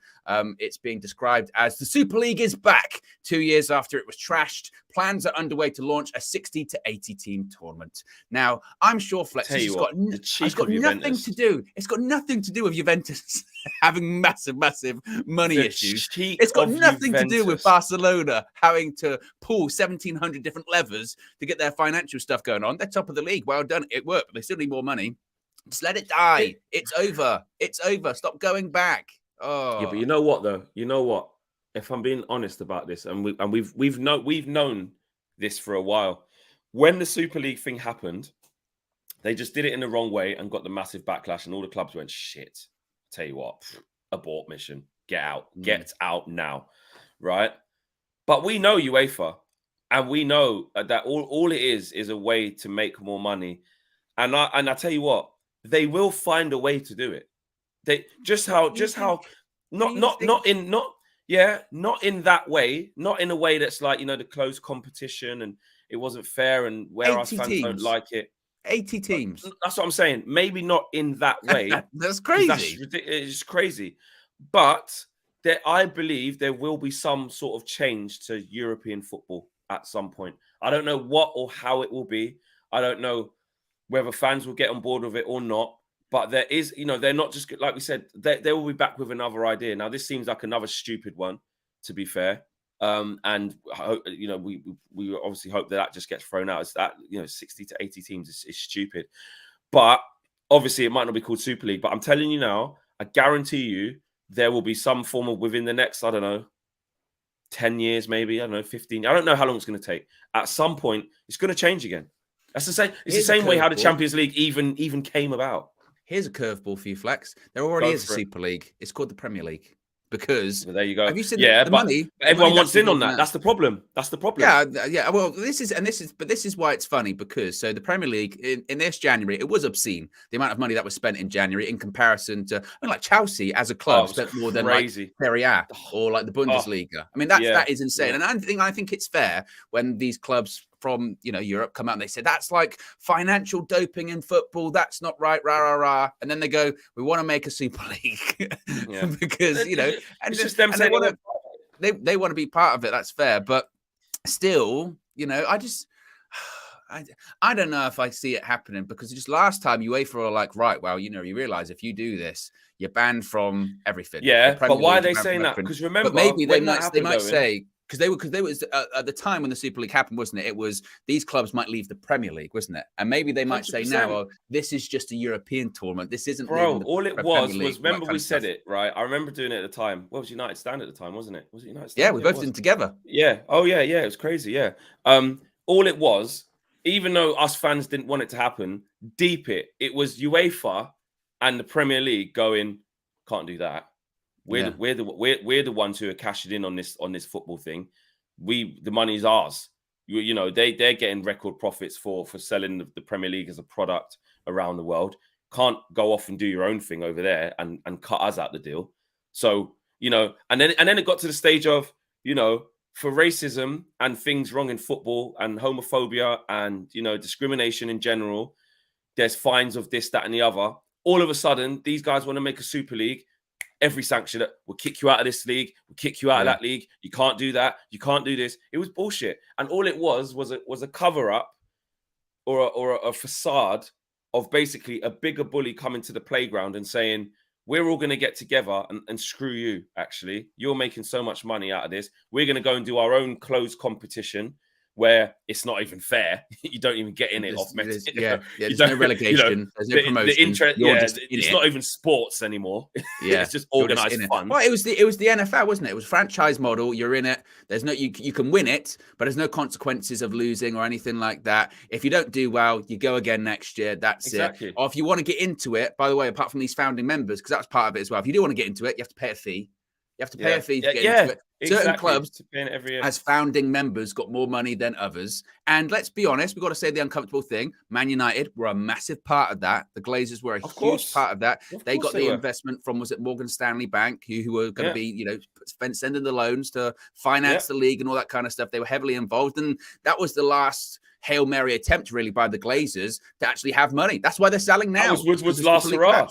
It's being described as the Super League is back 2 years after it was trashed. Plans are underway to launch a 60 to 80 team tournament. Now, I'm sure Flex has got nothing to do. It's got nothing to do with Juventus having massive money issues. It's got nothing to do with Barcelona having to pull 1,700 different levers to get their financial stuff going on. They're top of the league. Well done. It worked, but they still need more money. Just let it die. It's over. It's over. Stop going back. Oh, yeah, but you know what though? You know what? If I'm being honest about this, and we've known this for a while. When the Super League thing happened, they just did it in the wrong way and got the massive backlash, and all the clubs went, shit, tell you what, abort mission, get out now, right? But we know UEFA, and we know that all it is a way to make more money. And I tell you what, they will find a way to do it. They not in that way, not in a way that's like, the close competition and it wasn't fair and where us fans don't like it. 80 teams. That's what I'm saying. Maybe not in that way. That's crazy. It's crazy. But I believe there will be some sort of change to European football at some point. I don't know what or how it will be. I don't know whether fans will get on board with it or not. But there is, they're not just, like we said, they will be back with another idea. Now, this seems like another stupid one, to be fair. And, we obviously hope that just gets thrown out. It's that, 60 to 80 teams is stupid. But obviously, it might not be called Super League. But I'm telling you now, I guarantee you, there will be some form of within the next, 10 years, maybe, 15. I don't know how long it's going to take. At some point, it's going to change again. That's the same. It's the same way how the Champions League even came about. Here's a curveball for you, Flex. There already is a Super League. It's called the Premier League. Because there you go. Have you seen the money? Everyone wants in on that. That's the problem. Yeah. Well, this is why it's funny, because so the Premier League in this January, it was obscene the amount of money that was spent in January in comparison to like Chelsea as a club spent more than like Serie A or like the Bundesliga. I mean, that is insane. Yeah. And I think it's fair when these clubs from Europe come out and they say that's like financial doping in football. That's not right, rah rah rah. And then they go, we want to make a Super League because and it's just them saying they want to be part of it. That's fair, but still, I don't know if I see it happening, because just last time UEFA were like, right, well, you realize if you do this, you're banned from everything. Yeah, but why are they saying that? Because remember, but maybe they might say. Because they was at the time when the Super League happened, wasn't it? It was these clubs might leave the Premier League, wasn't it? And maybe they might 100%. Say now, oh, this is just a European tournament. This isn't. Bro, all it was remember we said it, right? I remember doing it at the time. Well, it was United Stand at the time, wasn't it? Was it United Stand? Yeah, we both did it together. Yeah. Oh yeah. It was crazy. Yeah. All it was, even though us fans didn't want it to happen, it was UEFA and the Premier League going, can't do that. We're the ones who are cashing in on this football thing. The money's ours. They're getting record profits for selling the Premier League as a product around the world. Can't go off and do your own thing over there and cut us out the deal. So and then it got to the stage of for racism and things wrong in football and homophobia and discrimination in general. There's fines of this, that, and the other. All of a sudden, these guys want to make a Super League. Every sanction that will kick you out of this league, will kick you out of that league. You can't do that. You can't do this. It was bullshit. And all it was a cover up or a facade of basically a bigger bully coming to the playground and saying, we're all going to get together and screw you, actually. You're making so much money out of this. We're going to go and do our own closed competition where it's not even fair. You don't even get in it off There's no relegation. There's no promotion. It's not even sports anymore. Yeah, it's just organized fun. Well, it was the NFL, wasn't it? It was franchise model. You're in it. There's no you can win it, but there's no consequences of losing or anything like that. If you don't do well, you go again next year. That's it. Or if you want to get into it, by the way, apart from these founding members, because that's part of it as well. If you do want to get into it, you have to pay a fee. You have to pay a fee to get into it. Certain clubs, as founding members, got more money than others. And let's be honest, we've got to say the uncomfortable thing. Man United were a massive part of that. The Glazers were a huge part of that. They got the investment from, was it Morgan Stanley Bank, who were going to be, sending the loans to finance the league and all that kind of stuff. They were heavily involved. And that was the last Hail Mary attempt, really, by the Glazers to actually have money. That's why they're selling now. That was Woodward's last hurrah.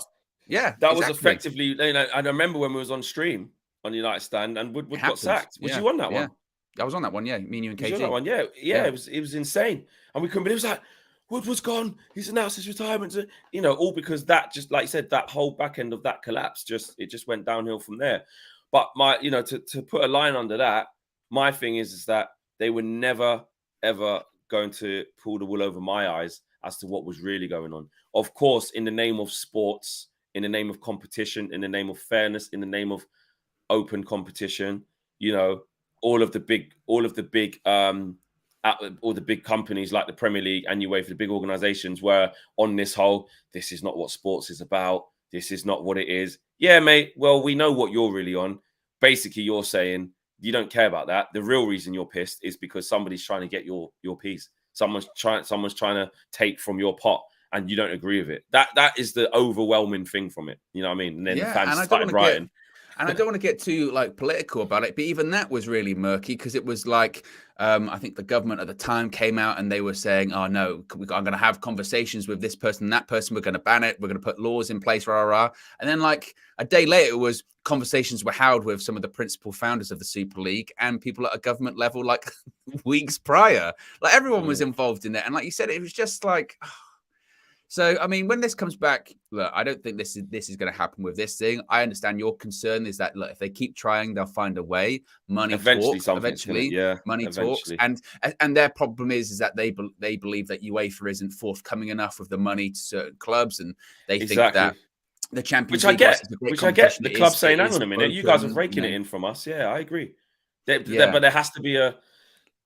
Yeah. That was effectively, I remember when we was on stream on United Stand and Woodward got sacked. Was you on that one? I was on that one, me and you and KG. On that one, yeah. It was insane. And we couldn't believe it. Was like, Woodward's gone. He's announced his retirement. All because that, just like you said, that whole back end of that collapse, it just went downhill from there. But to put a line under that, my thing is that they were never, ever going to pull the wool over my eyes as to what was really going on. Of course, in the name of sports, in the name of competition, in the name of fairness, in the name of open competition, all of the big all the big companies like the Premier League and UEFA, the big organizations, were on this whole, this is not what sports is about. This is not what it is. Yeah, mate. Well, we know what you're really on. Basically, you're saying you don't care about that. The real reason you're pissed is because somebody's trying to get your piece. Someone's trying to take from your pot, and you don't agree with it. That is the overwhelming thing from it. You know what I mean? And then the fans started writing. And I don't want to get too like political about it, but even that was really murky because it was like I think the government at the time came out and they were saying, "Oh no, I'm going to have conversations with this person and that person. We're going to ban it. We're going to put laws in place." Rah, rah, rah. And then like a day later, was conversations were held with some of the principal founders of the Super League and people at a government level, like weeks prior. Like everyone was involved in it, and like you said, it was just like. So, I mean, when this comes back, look, I don't think this is going to happen with this thing. I understand your concern is that, look, if they keep trying, they'll find a way. Money talks. Eventually, money talks. And their problem is that they believe that UEFA isn't forthcoming enough with the money to certain clubs, and they think that the Champions League, which I get the club saying, "Hang on a minute, you guys are raking it in from us." Yeah, I agree. But there has to be a.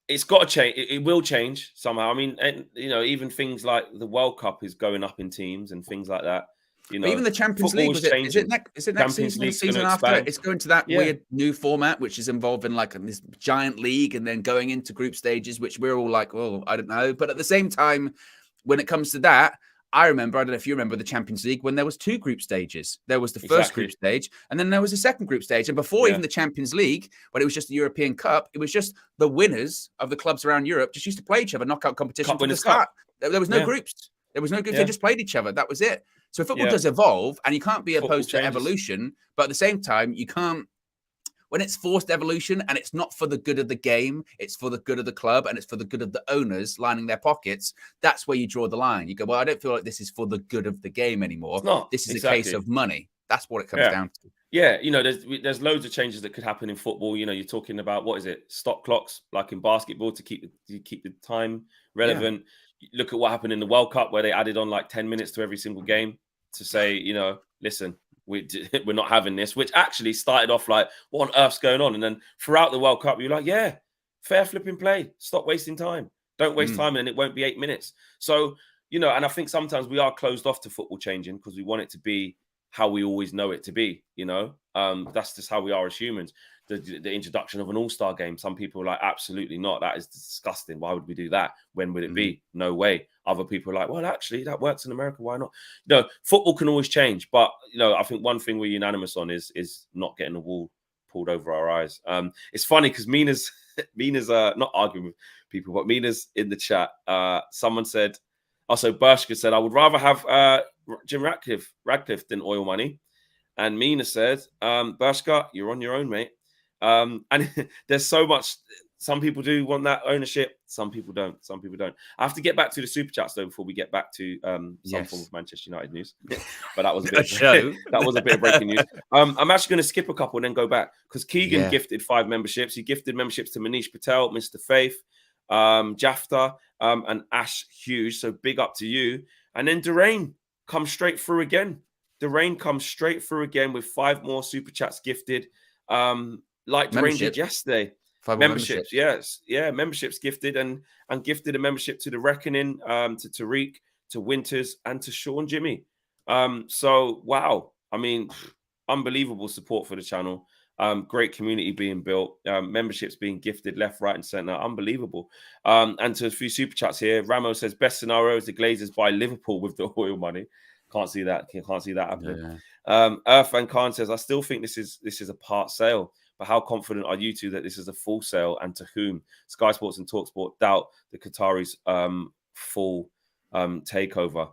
It's got to change. It will change somehow. I mean, and, even things like the World Cup is going up in teams and things like that. But even the Champions League, is it next season, the season after? It's going to that weird new format, which is involving like this giant league and then going into group stages, which we're all like, oh, I don't know. But at the same time, when it comes to that, I don't know if you remember the Champions League when there was 2 group stages. There was the first group stage, and then there was a second group stage. And before even the Champions League, when it was just the European Cup, it was just the winners of the clubs around Europe just used to play each other, knockout competition from the start. There was no groups. There was no groups. They just played each other. That was it. So football does evolve, and you can't be opposed to evolution, but at the same time, you can't. When it's forced evolution and it's not for the good of the game, it's for the good of the club and it's for the good of the owners lining their pockets, that's where you draw the line. You go, well, I don't feel like this is for the good of the game anymore. It's not. This is a case of money. That's what it comes down to. Yeah, there's loads of changes that could happen in football. You're talking about, what is it, stop clocks, like in basketball, to keep the time relevant. Yeah. Look at what happened in the World Cup, where they added on like 10 minutes to every single game to say, listen, we're not having this, which actually started off like, what on earth's going on? And then throughout the World Cup, you're like, yeah, fair flipping play. Stop wasting time. Don't waste time, and it won't be 8 minutes. So, and I think sometimes we are closed off to football changing because we want it to be how we always know it to be. That's just how we are as humans. The introduction of an all-star game, some people are like, absolutely not. That is disgusting. Why would we do that? When would it be? No way. Other people are like, well, actually, that works in America. Why not? Football can always change. But, I think one thing we're unanimous on is not getting the wool pulled over our eyes. It's funny because Mina's not arguing with people, but Mina's in the chat. Someone said, also Bershka said, I would rather have Jim Radcliffe than oil money. And Mina said, Bershka, you're on your own, mate. And there's so much. Some people do want that ownership. Some people don't. I have to get back to the super chats though before we get back to some form of Manchester United news. But that was a bit of breaking news. I'm actually going to skip a couple and then go back because Keegan gifted 5 memberships. He gifted memberships to Manish Patel, Mr. Faith, Jafta, and Ash Hughes. So big up to you. And then Derain comes straight through again. With 5 more super chats gifted. Like Derain did yesterday. 5 memberships, yes. Yeah, memberships gifted and gifted a membership to The Reckoning, to Tariq, to Winters, and to Sean Jimmy. So, wow. I mean, unbelievable support for the channel. Great community being built. Memberships being gifted left, right, and centre. Unbelievable. And to a few super chats here. Ramo says, best scenario is the Glazers buy Liverpool with the oil money. Can't see that happening. Yeah. Irfan Khan says, I still think this is a part sale. But how confident are you two that this is a full sale, and to whom? Sky Sports and TalkSport doubt the Qataris' full takeover.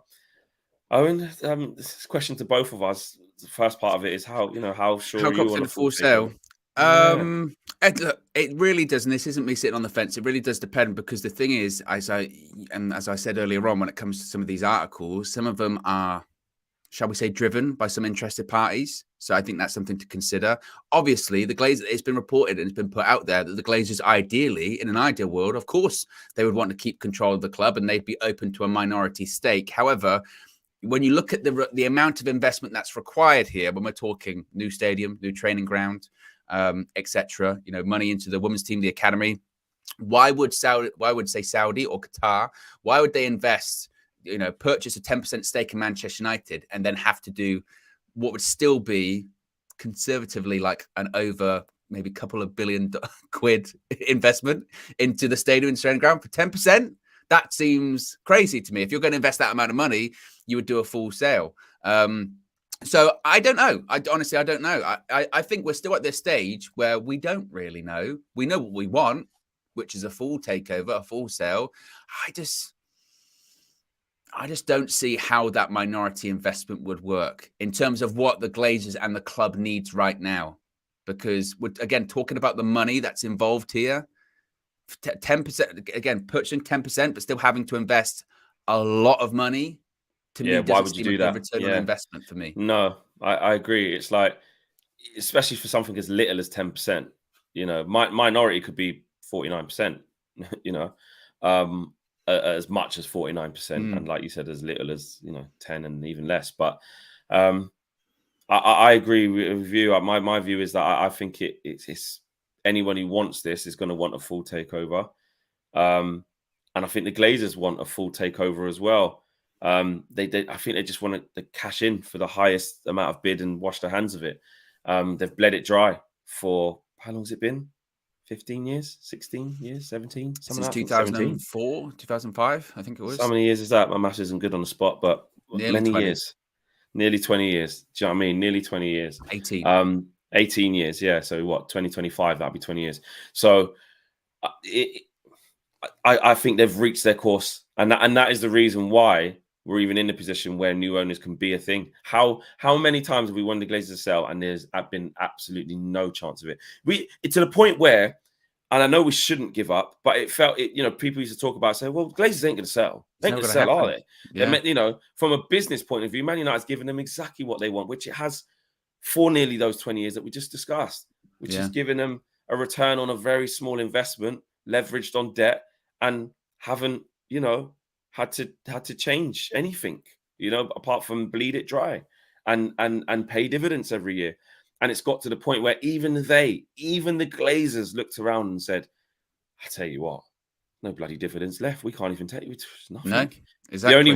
Owen, this question to both of us. The first part of it is how sure are you on a full sale? It really does, and this isn't me sitting on the fence. It really does depend because the thing is, as I said earlier on, when it comes to some of these articles, some of them are, shall we say, driven by some interested parties. So I think that's something to consider. Obviously, the Glazers, it's been reported and it's been put out there that the Glazers, ideally, in an ideal world, of course, they would want to keep control of the club and they'd be open to a minority stake. However, when you look at the amount of investment that's required here, when we're talking new stadium, new training ground, etc., money into the women's team, the academy, Why would Saudi or Qatar? Why would they invest? Purchase a 10% stake in Manchester United and then have to do what would still be conservatively like an over maybe a couple of £billion investment into the stadium and training ground for 10%? That seems crazy to me. If you're going to invest that amount of money, you would do a full sale. So I don't know. I don't know. I think we're still at this stage where we don't really know. We know what we want, which is a full takeover, a full sale. I just don't see how that minority investment would work in terms of what the Glazers and the club needs right now. Because we're, again, talking about the money that's involved here, 10%, again, purchasing 10%, but still having to invest a lot of money. To me, why would you do that? Return on investment for me. No, I agree. It's like, especially for something as little as 10%, minority could be 49%, as much as 49%. And like you said, as little as, 10 and even less. But I agree with you. My view is that I think it's anyone who wants this is going to want a full takeover. And I think the Glazers want a full takeover as well. I think they just want to cash in for the highest amount of bid and wash their hands of it. They've bled it dry for, how long has it been? 15 years, 16 years, 17? Since 2004, 2005, I think it was. How many years is that? My maths isn't good on the spot, but many years. Nearly 20 years. Do you know what I mean? Nearly 20 years. 18. 18 years, yeah. So what, 2025, that'll be 20 years. So I think they've reached their course. And that is the reason why we're even in the position where new owners can be a thing. How many times have we won the Glazers to sell and there's been absolutely no chance of it? It's to the point where, and I know we shouldn't give up, but it felt, people used to talk about, say, well, Glazers ain't going to sell. They ain't going to sell, are they? Yeah. From a business point of view, Man United's given them exactly what they want, which it has for nearly those 20 years that we just discussed, which is giving them a return on a very small investment, leveraged on debt, and haven't, had to change anything, apart from bleed it dry and pay dividends every year. And it's got to the point where even the Glazers looked around and said, I tell you what, no bloody dividends left. We can't even take nothing. No, exactly.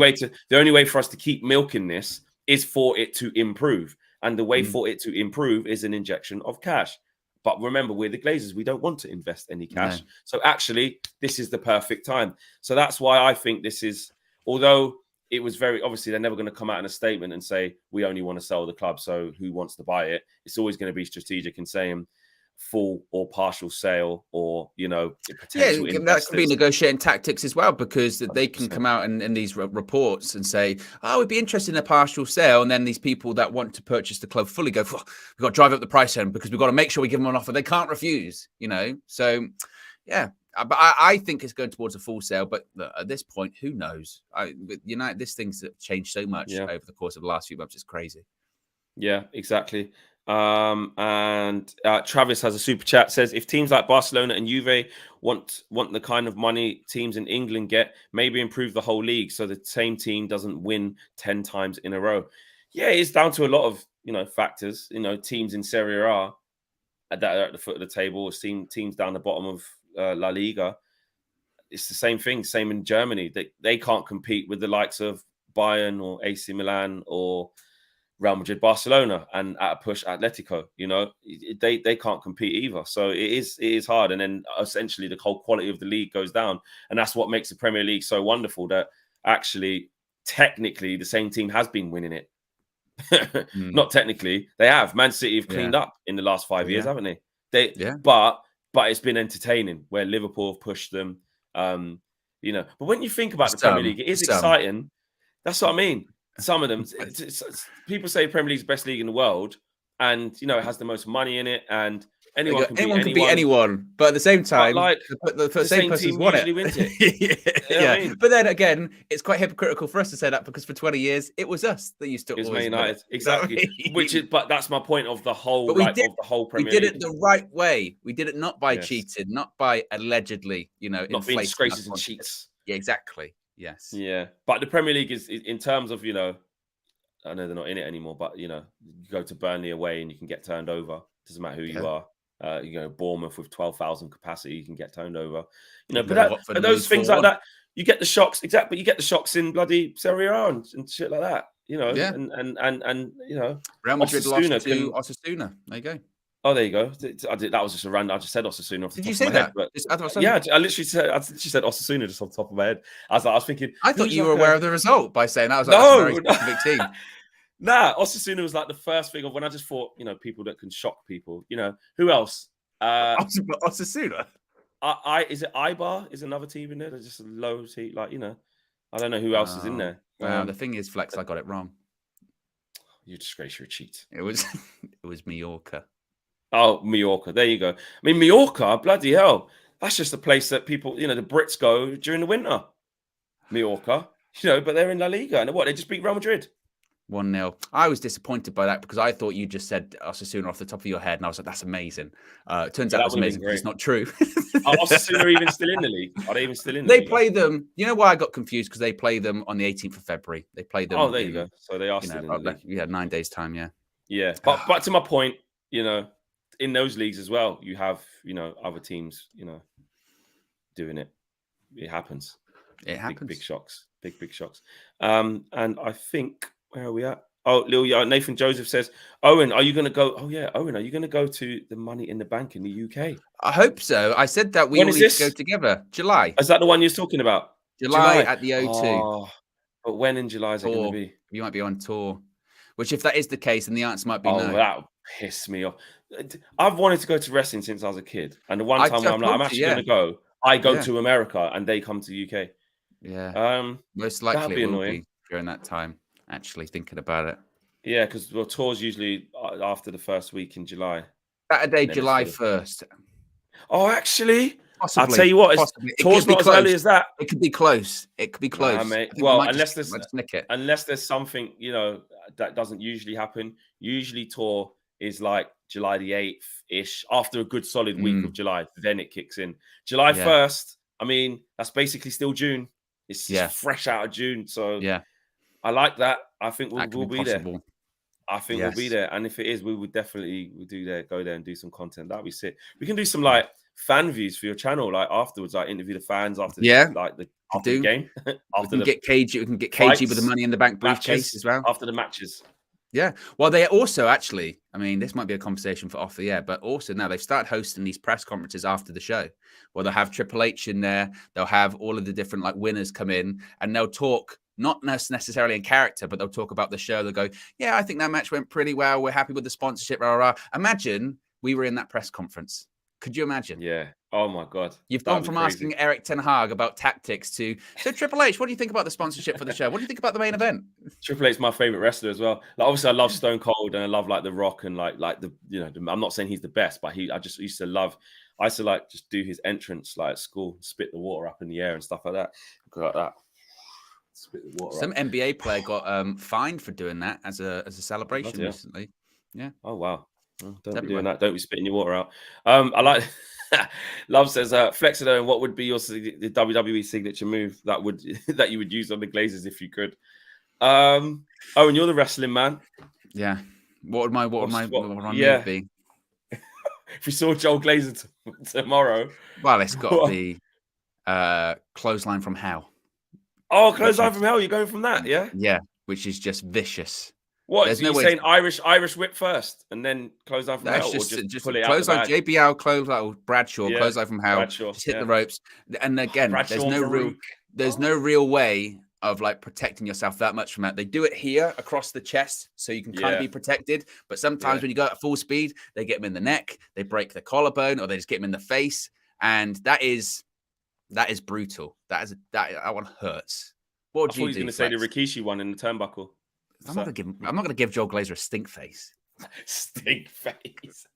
The only way for us to keep milking this is for it to improve. And the way for it to improve is an injection of cash. But remember, we're the Glazers. We don't want to invest any cash. No. So actually, this is the perfect time. So that's why I think this is, although it was very, obviously, they're never going to come out in a statement and say, we only want to sell the club, so who wants to buy it? It's always going to be strategic in saying full or partial sale or, potential investors. That could be negotiating tactics as well, because they can come out in these reports and say, we'd be interested in a partial sale. And then these people that want to purchase the club fully go, we've got to drive up the price then because we've got to make sure we give them an offer they can't refuse, So, yeah. But I think it's going towards a full sale. But at this point, who knows? United, this thing's changed so much over the course of the last few months. It's crazy. Yeah, exactly. And Travis has a super chat, says, if teams like Barcelona and Juve want the kind of money teams in England get, maybe improve the whole league so the same team doesn't win 10 times in a row. Yeah, it's down to a lot of factors. Teams in Serie A that are at the foot of the table, teams down the bottom of La Liga. It's the same thing. Same in Germany. They can't compete with the likes of Bayern or AC Milan or Real Madrid, Barcelona, and at a push Atletico. They can't compete either. So it is hard. And then essentially the whole quality of the league goes down. And that's what makes the Premier League so wonderful, that actually technically the same team has been winning it. Not technically, they have. Man City have cleaned up in the last 5 years, haven't they? But it's been entertaining where Liverpool have pushed them. But when you think about the Premier League, it is exciting. That's what I mean. Some of them, people say Premier League's the best league in the world, and it has the most money in it, and anyone can beat anyone. But at the same time, the same person won it. Wins it. I mean? But then again, it's quite hypocritical for us to say that, because for 20 years it was us that used to. It was Man United, exactly. But that's my point of the whole. Premier League. We did it the right way. We did it not by cheating, not by allegedly, not being disgraces and cheats. Yeah, exactly. Yes. Yeah. But the Premier League is in terms of, I know they're not in it anymore, but, you go to Burnley away and you can get turned over. Doesn't matter who you are. Bournemouth with 12,000 capacity, you can get turned over. But those things 4-1. like that, you get the shocks, exactly. You get the shocks in bloody Serie A and shit like that. Yeah. And Real Madrid Osasuna lost to Osasuna. There you go. Oh, there you go. That was just a random. I just said Osasuna off the top of my head. But I literally said Osasuna just off the top of my head. I was thinking. I thought you were aware of the result by saying that. I was like, no, that's a very specific team. Nah, Osasuna was like the first thing of when I just thought, people that can shock people. Who else? Osasuna. Is it Ibar? Is another team in there? There's just a low team, I don't know who else is in there. The thing is, Flex, I got it wrong. You disgrace, you're a cheat. It was Mallorca. Oh, Mallorca. There you go. I mean, Mallorca, bloody hell. That's just a place that people, the Brits go during the winter. Mallorca, but they're in La Liga. And they just beat Real Madrid. 1-0. I was disappointed by that because I thought you just said Osasuna off the top of your head, and I was like, "That's amazing." Turns out it was amazing because it's not true. Are Osasuna even still in the league? Are they even still in the league? They play them. You know why I got confused? Because they play them on the 18th of February. They play them. Oh, there you go. So they are still in the league. Yeah, 9 days time. Yeah. Yeah, but to my point, in those leagues as well, you have other teams, doing it. It happens. It happens. Big shocks. Big shocks. And I think. Where are we at? Oh, Nathan Joseph says, Owen, are you going to go? Oh, yeah. Owen, are you going to go to the Money in the Bank in the UK? I hope so. I said that we all need to go together. July. Is that the one you're talking about? July at the O2. Oh, but when in July is it going to be? You might be on tour. Which, if that is the case, then the answer might be no. That would piss me off. I've wanted to go to wrestling since I was a kid. And the one time when I'm actually going to go, I go to America and they come to the UK. Yeah. Most likely it will be during that time. Actually thinking about it. Yeah, because tours usually after the first week in July. Saturday, July 1st. Oh, actually, possibly. I'll tell you what, tours not as early as that. It could be close. It could be close. Mate. Well, unless there's something, that doesn't usually happen. Usually tour is like July the 8th-ish, after a good solid week of July. Then it kicks in. July 1st, I mean, that's basically still June. It's fresh out of June. So I like that. I think we'll be there. I think we'll be there. And if it is, we would definitely go there and do some content. That'd be sick. We can do some fan views for your channel, afterwards, interview the fans after the game. We can get KG with the Money in the Bank briefcase as well. After the matches. Yeah. Well, they also actually, I mean, this might be a conversation for off the air, but also now they've started hosting these press conferences after the show where they'll have Triple H in there. They'll have all of the different winners come in and they'll talk. Not necessarily in character, but they'll talk about the show. They'll go, yeah, I think that match went pretty well. We're happy with the sponsorship. Rah, rah. Imagine we were in that press conference. Could you imagine? Yeah. Oh, my God. You've gone from asking Eric Ten Hag about tactics to, so Triple H, what do you think about the sponsorship for the show? What do you think about the main event? Triple H is my favorite wrestler as well. Obviously, I love Stone Cold and I love The Rock and I'm not saying he's the best, but I used to just do his entrance at school, spit the water up in the air and stuff like that. Like that. Some NBA player got fined for doing that as a celebration recently. Yeah. Oh wow. Well, don't be doing that. Don't be spitting your water out. I like. Love says, Flexido, and what would be the WWE signature move that you would use on the Glazers if you could? And you're the wrestling man. Yeah. What would my move be? If we saw Joel Glazer tomorrow, well, it's got to be clothesline from hell. Oh, clothesline from hell. You're going from that, yeah? Yeah, which is just vicious. What? There's saying Irish whip first and then clothesline from hell? Just pull it clothesline, out JBL, clothesline, Bradshaw, clothesline from hell. Just hit the ropes. And again, there's no real way of protecting yourself that much from that. They do it here across the chest so you can kind of be protected. But sometimes when you go at full speed, they get them in the neck, they break the collarbone, or they just get them in the face. And that is brutal. That one hurts. What would you do? He's going to say the Rikishi one in the turnbuckle. I'm not going to give Joel Glazer a stink face. Stink face.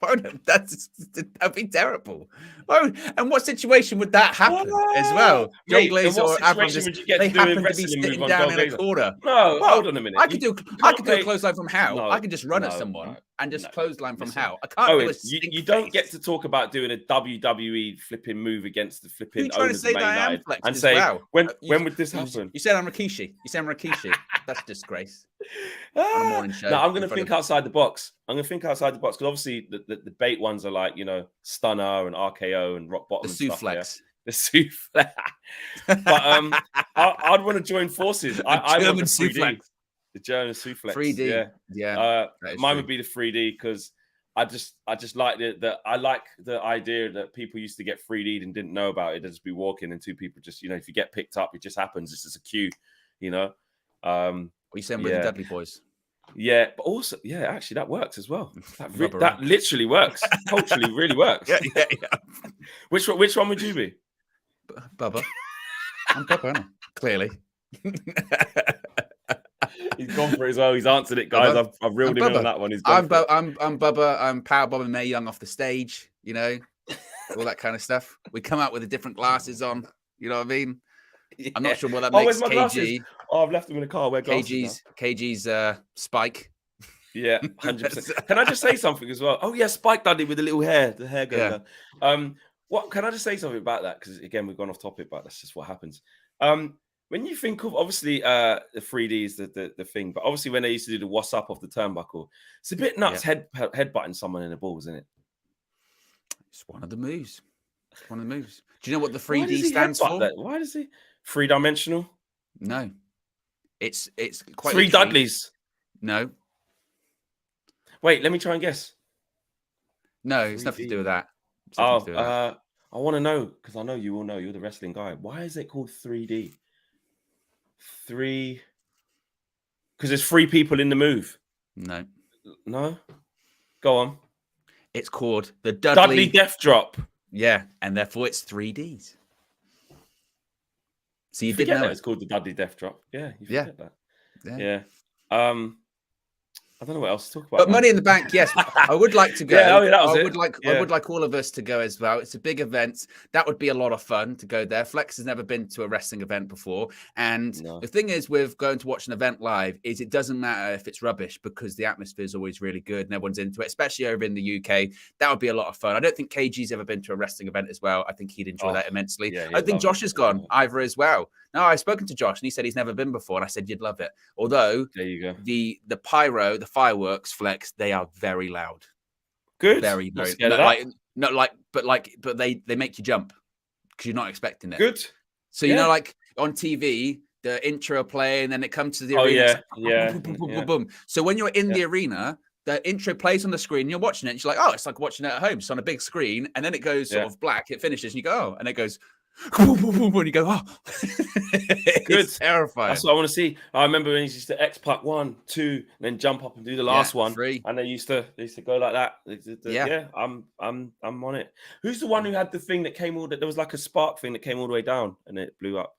That'd be terrible. Oh, and what situation would that happen as well? Joel Glazer or Abrams, they happen to be sitting down in a corner. No, hold on a minute. I could do a clothesline from hell. I could just run at someone and just clothesline from hell. I can't do a stink you don't get to talk about doing a WWE flipping move against the flipping owners of Man United and say, when would this happen? You said I'm Rikishi. That's a disgrace. on a morning show. No, I'm going in to front think of outside the box. I'm going to think outside the box because obviously the bait ones are like, Stunner and RKO and Rock Bottom the and stuff. Yeah, Souflex. the souffle. But I'd want to join forces. I want the German 3D, Souflex. the German Souflex. 3D. Yeah, mine would be the 3D because I just like I like the idea that people used to get 3D'd and didn't know about it. They'd just be walking and two people just, if you get picked up, it just happens. It's just a cue, What are you saying with the Dudley boys? Yeah, but also, actually, that works as well. That literally works. Culturally, really works. Yeah. Which one would you be? Bubba. I'm Bubba, aren't I? Clearly. He's gone for it as well. He's answered it, guys. Bubba. I've reeled him in on that one. I'm Bubba. I'm power bombing Mae Young off the stage. All that kind of stuff. We come out with the different glasses on. You know what I mean? Yeah. I'm not sure what that makes. Where's my glasses? I've left them in the car. Where glasses? KG's Spike. Yeah, 100%. Can I just say something as well? Oh yeah, Spike Dudley with the little hair, the hair going down. What can I just say something about that? Because again, we've gone off topic, but that's just what happens. When you think of obviously the 3D is the thing, but obviously when they used to do the what's up off the turnbuckle, it's a bit nuts headbutting someone in the balls, isn't it? It's one of the moves. It's one of the moves. Do you know what the 3D stands for? Why does he? 3-dimensional? No. It's quite 3 Dudleys. No. Wait, let me try and guess. No, it's nothing to do with that. I want to know because I know you will know. You're the wrestling guy. Why is it called 3D? 3 because there's 3 people in the move. No. Go on. It's called the Dudley Death Drop. Yeah, and therefore it's 3Ds. So you did know that it's called the Dudley Death Drop. Yeah, you forget that. Yeah. I don't know what else to talk about. But Money in the Bank, yes, I would like to go. I would like all of us to go as well. It's a big event. That would be a lot of fun to go there. Flex has never been to a wrestling event before. And the thing is with going to watch an event live is it doesn't matter if it's rubbish because the atmosphere is always really good and everyone's into it, especially over in the UK. That would be a lot of fun. I don't think KG's ever been to a wrestling event as well. I think he'd enjoy that immensely. Yeah, I think Josh has gone either as well. No, I've spoken to Josh and he said he's never been before. And I said, you'd love it. Although there you go. The pyro, the fireworks, Flex, they are very loud. Good. Very, very but they make you jump because you're not expecting it. Good. So you know, like on TV, the intro play and then it comes to the arena. Boom. So when you're in the arena, the intro plays on the screen, you're watching it, and you're like, oh, it's like watching it at home. It's on a big screen, and then it goes sort of black, it finishes, and you go, oh, and it goes and you go, oh. Good. It's terrifying. That's what I want to see. I remember when he used to X-Pac 1, 2, and then jump up and do the last one. 3. And they used to go like that. I'm on it. Who's the one who had the thing that came there was like a spark thing that came all the way down and it blew up?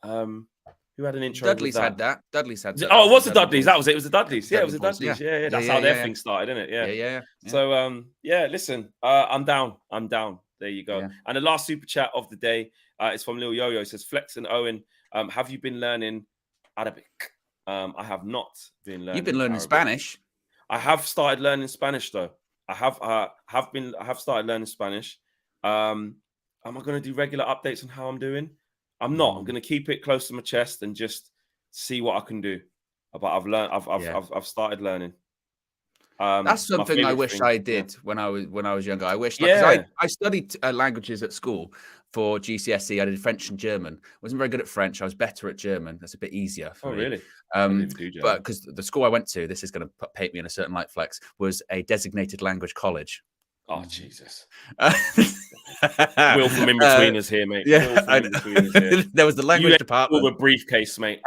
Who had an intro? Dudley's had that. Dudley's had that. Oh, it was the Dudleys. That was it. It was the Dudleys. Yeah, it was the Dudleys. Yeah. That's how their thing started, isn't it? Yeah. So, listen, I'm down. There you go. Yeah. And the last super chat of the day is from Lil Yo-Yo. It says, Flex and Owen, have you been learning Arabic? I have not been learning. You've been learning Arabic. Spanish. I have started learning Spanish though. I have started learning Spanish. Am I going to do regular updates on how I'm doing? I'm not. I'm going to keep it close to my chest and just see what I can do. But I've started learning. That's something I wish I did when I was younger. I wish I studied languages at school for GCSE. I did French and German. I wasn't very good at French. I was better at German. That's a bit easier for me. Really? But because the school I went to, this is going to paint me in a certain light, Flex, was a designated language college. Oh, Jesus. Will from in between us here, mate. Yeah, there was the language department. With a briefcase, mate.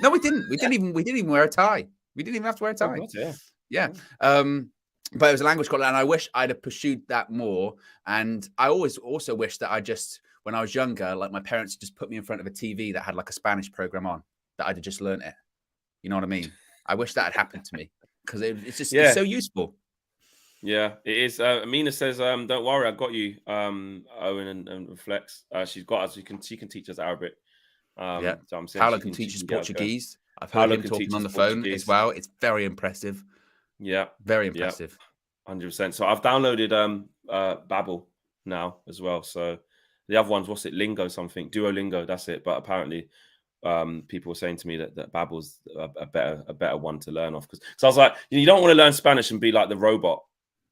No, we didn't. We didn't even wear a tie. We didn't even have to wear a tie. Oh, God, yeah. But it was a language college, and I wish I'd have pursued that more. And I also wish that when I was younger, like my parents just put me in front of a TV that had like a Spanish program on, that I'd have just learned it. You know what I mean? I wish that had happened to me because it's just it's so useful. Yeah, it is. Amina says, "Don't worry, I got you." Owen and Flex, she's got us. She can teach us Arabic. So I'm saying Paolo can teach us Portuguese. I've heard him talking on the phone as well. It's very impressive. Yeah, very impressive. 100%. So I've downloaded Babbel now as well. So the other ones, what's it? Lingo something, Duolingo. That's it. But apparently, people were saying to me that Babbel's a better one to learn off, because I was like, you don't want to learn Spanish and be like the robot,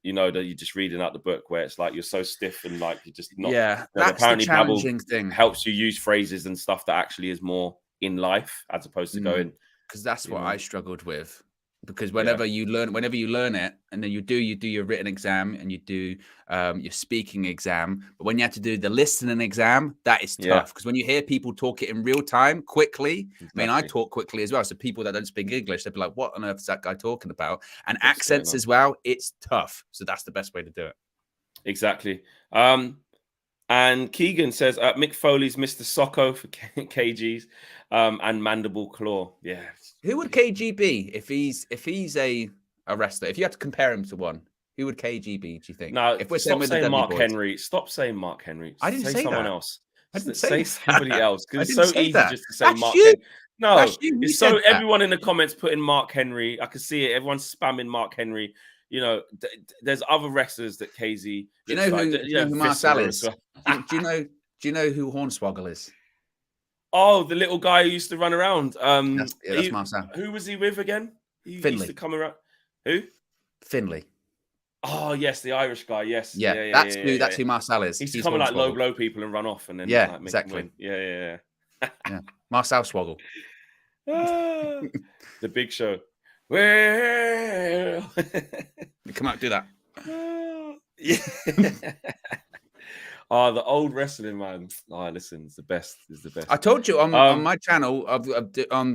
that you're just reading out the book, where it's like you're so stiff and like you're just not. Yeah, that's apparently the challenging thing. Helps you use phrases and stuff that actually is more in life, as opposed to going. Because that's what I struggled with. Because whenever you learn it, and then you do your written exam and you do your speaking exam, but when you have to do the listening exam, that is tough. Because when you hear people talk it in real time, quickly, I mean, I talk quickly as well. So people that don't speak English, they'd be like, "What on earth is that guy talking about?" And that's accents as well. It's tough. So that's the best way to do it. Exactly. And Keegan says Mick Foley's Mr. Socko for KGs, and Mandible Claw. Yeah. Who would KG be if he's a wrestler? If you had to compare him to one, who would KG be, do you think? No, if we're stop saying Mark boys. Henry. Stop saying Mark Henry. I didn't say someone that. else. I didn't say somebody else, because it's so easy that. just to say That's Mark you. Henry. No, it's so everyone in the comments putting Mark Henry. I can see it. Everyone's spamming Mark Henry. There's other wrestlers that KZ. Do you know who Marcel is? Well. do you know who Hornswoggle is? Oh, the little guy who used to run around. That's Marcel. Who was he with again? He Finley. used to come around. Who? Finley. Oh yes, the Irish guy. Yes. Yeah, that's who Marcel is. He's come and like low blow people and run off, and then like, make exactly. Them win. Yeah. Marcel Swoggle. The Big Show. Well, come out, do that. Yeah. Oh, the old wrestling, man. Oh, listen, it's the best. It's the best. I told you on my channel,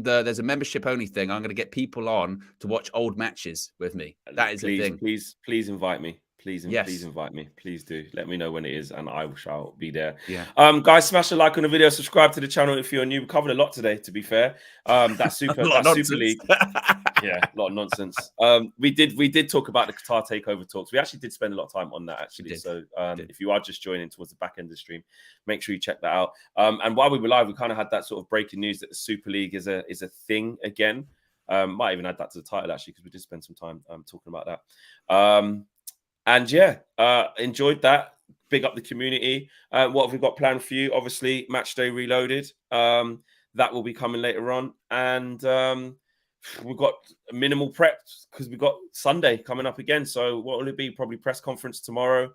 there's a membership only thing. I'm going to get people on to watch old matches with me. That is a thing. Please invite me. Please invite me. Please do. Let me know when it is, and I shall be there. Yeah. Guys, smash a like on the video. Subscribe to the channel if you're new. We covered a lot today, to be fair. That's super. That's Super League. Yeah, a lot of nonsense. We did talk about the Qatar takeover talks. We actually did spend a lot of time on that, actually. So if you are just joining towards the back end of the stream, make sure you check that out. And while we were live, we kind of had that sort of breaking news that the Super League is a thing again. Might even add that to the title, actually, because we did spend some time talking about that. And yeah, enjoyed that. Big up the community. What have we got planned for you? Obviously, Match Day Reloaded. That will be coming later on. And we've got minimal prep because we've got Sunday coming up again. So what will it be? Probably press conference tomorrow.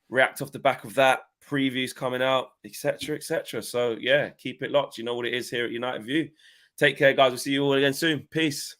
React off the back of that. Previews coming out, etc., etc. So yeah, keep it locked. You know what it is here at United View. Take care, guys. We'll see you all again soon. Peace.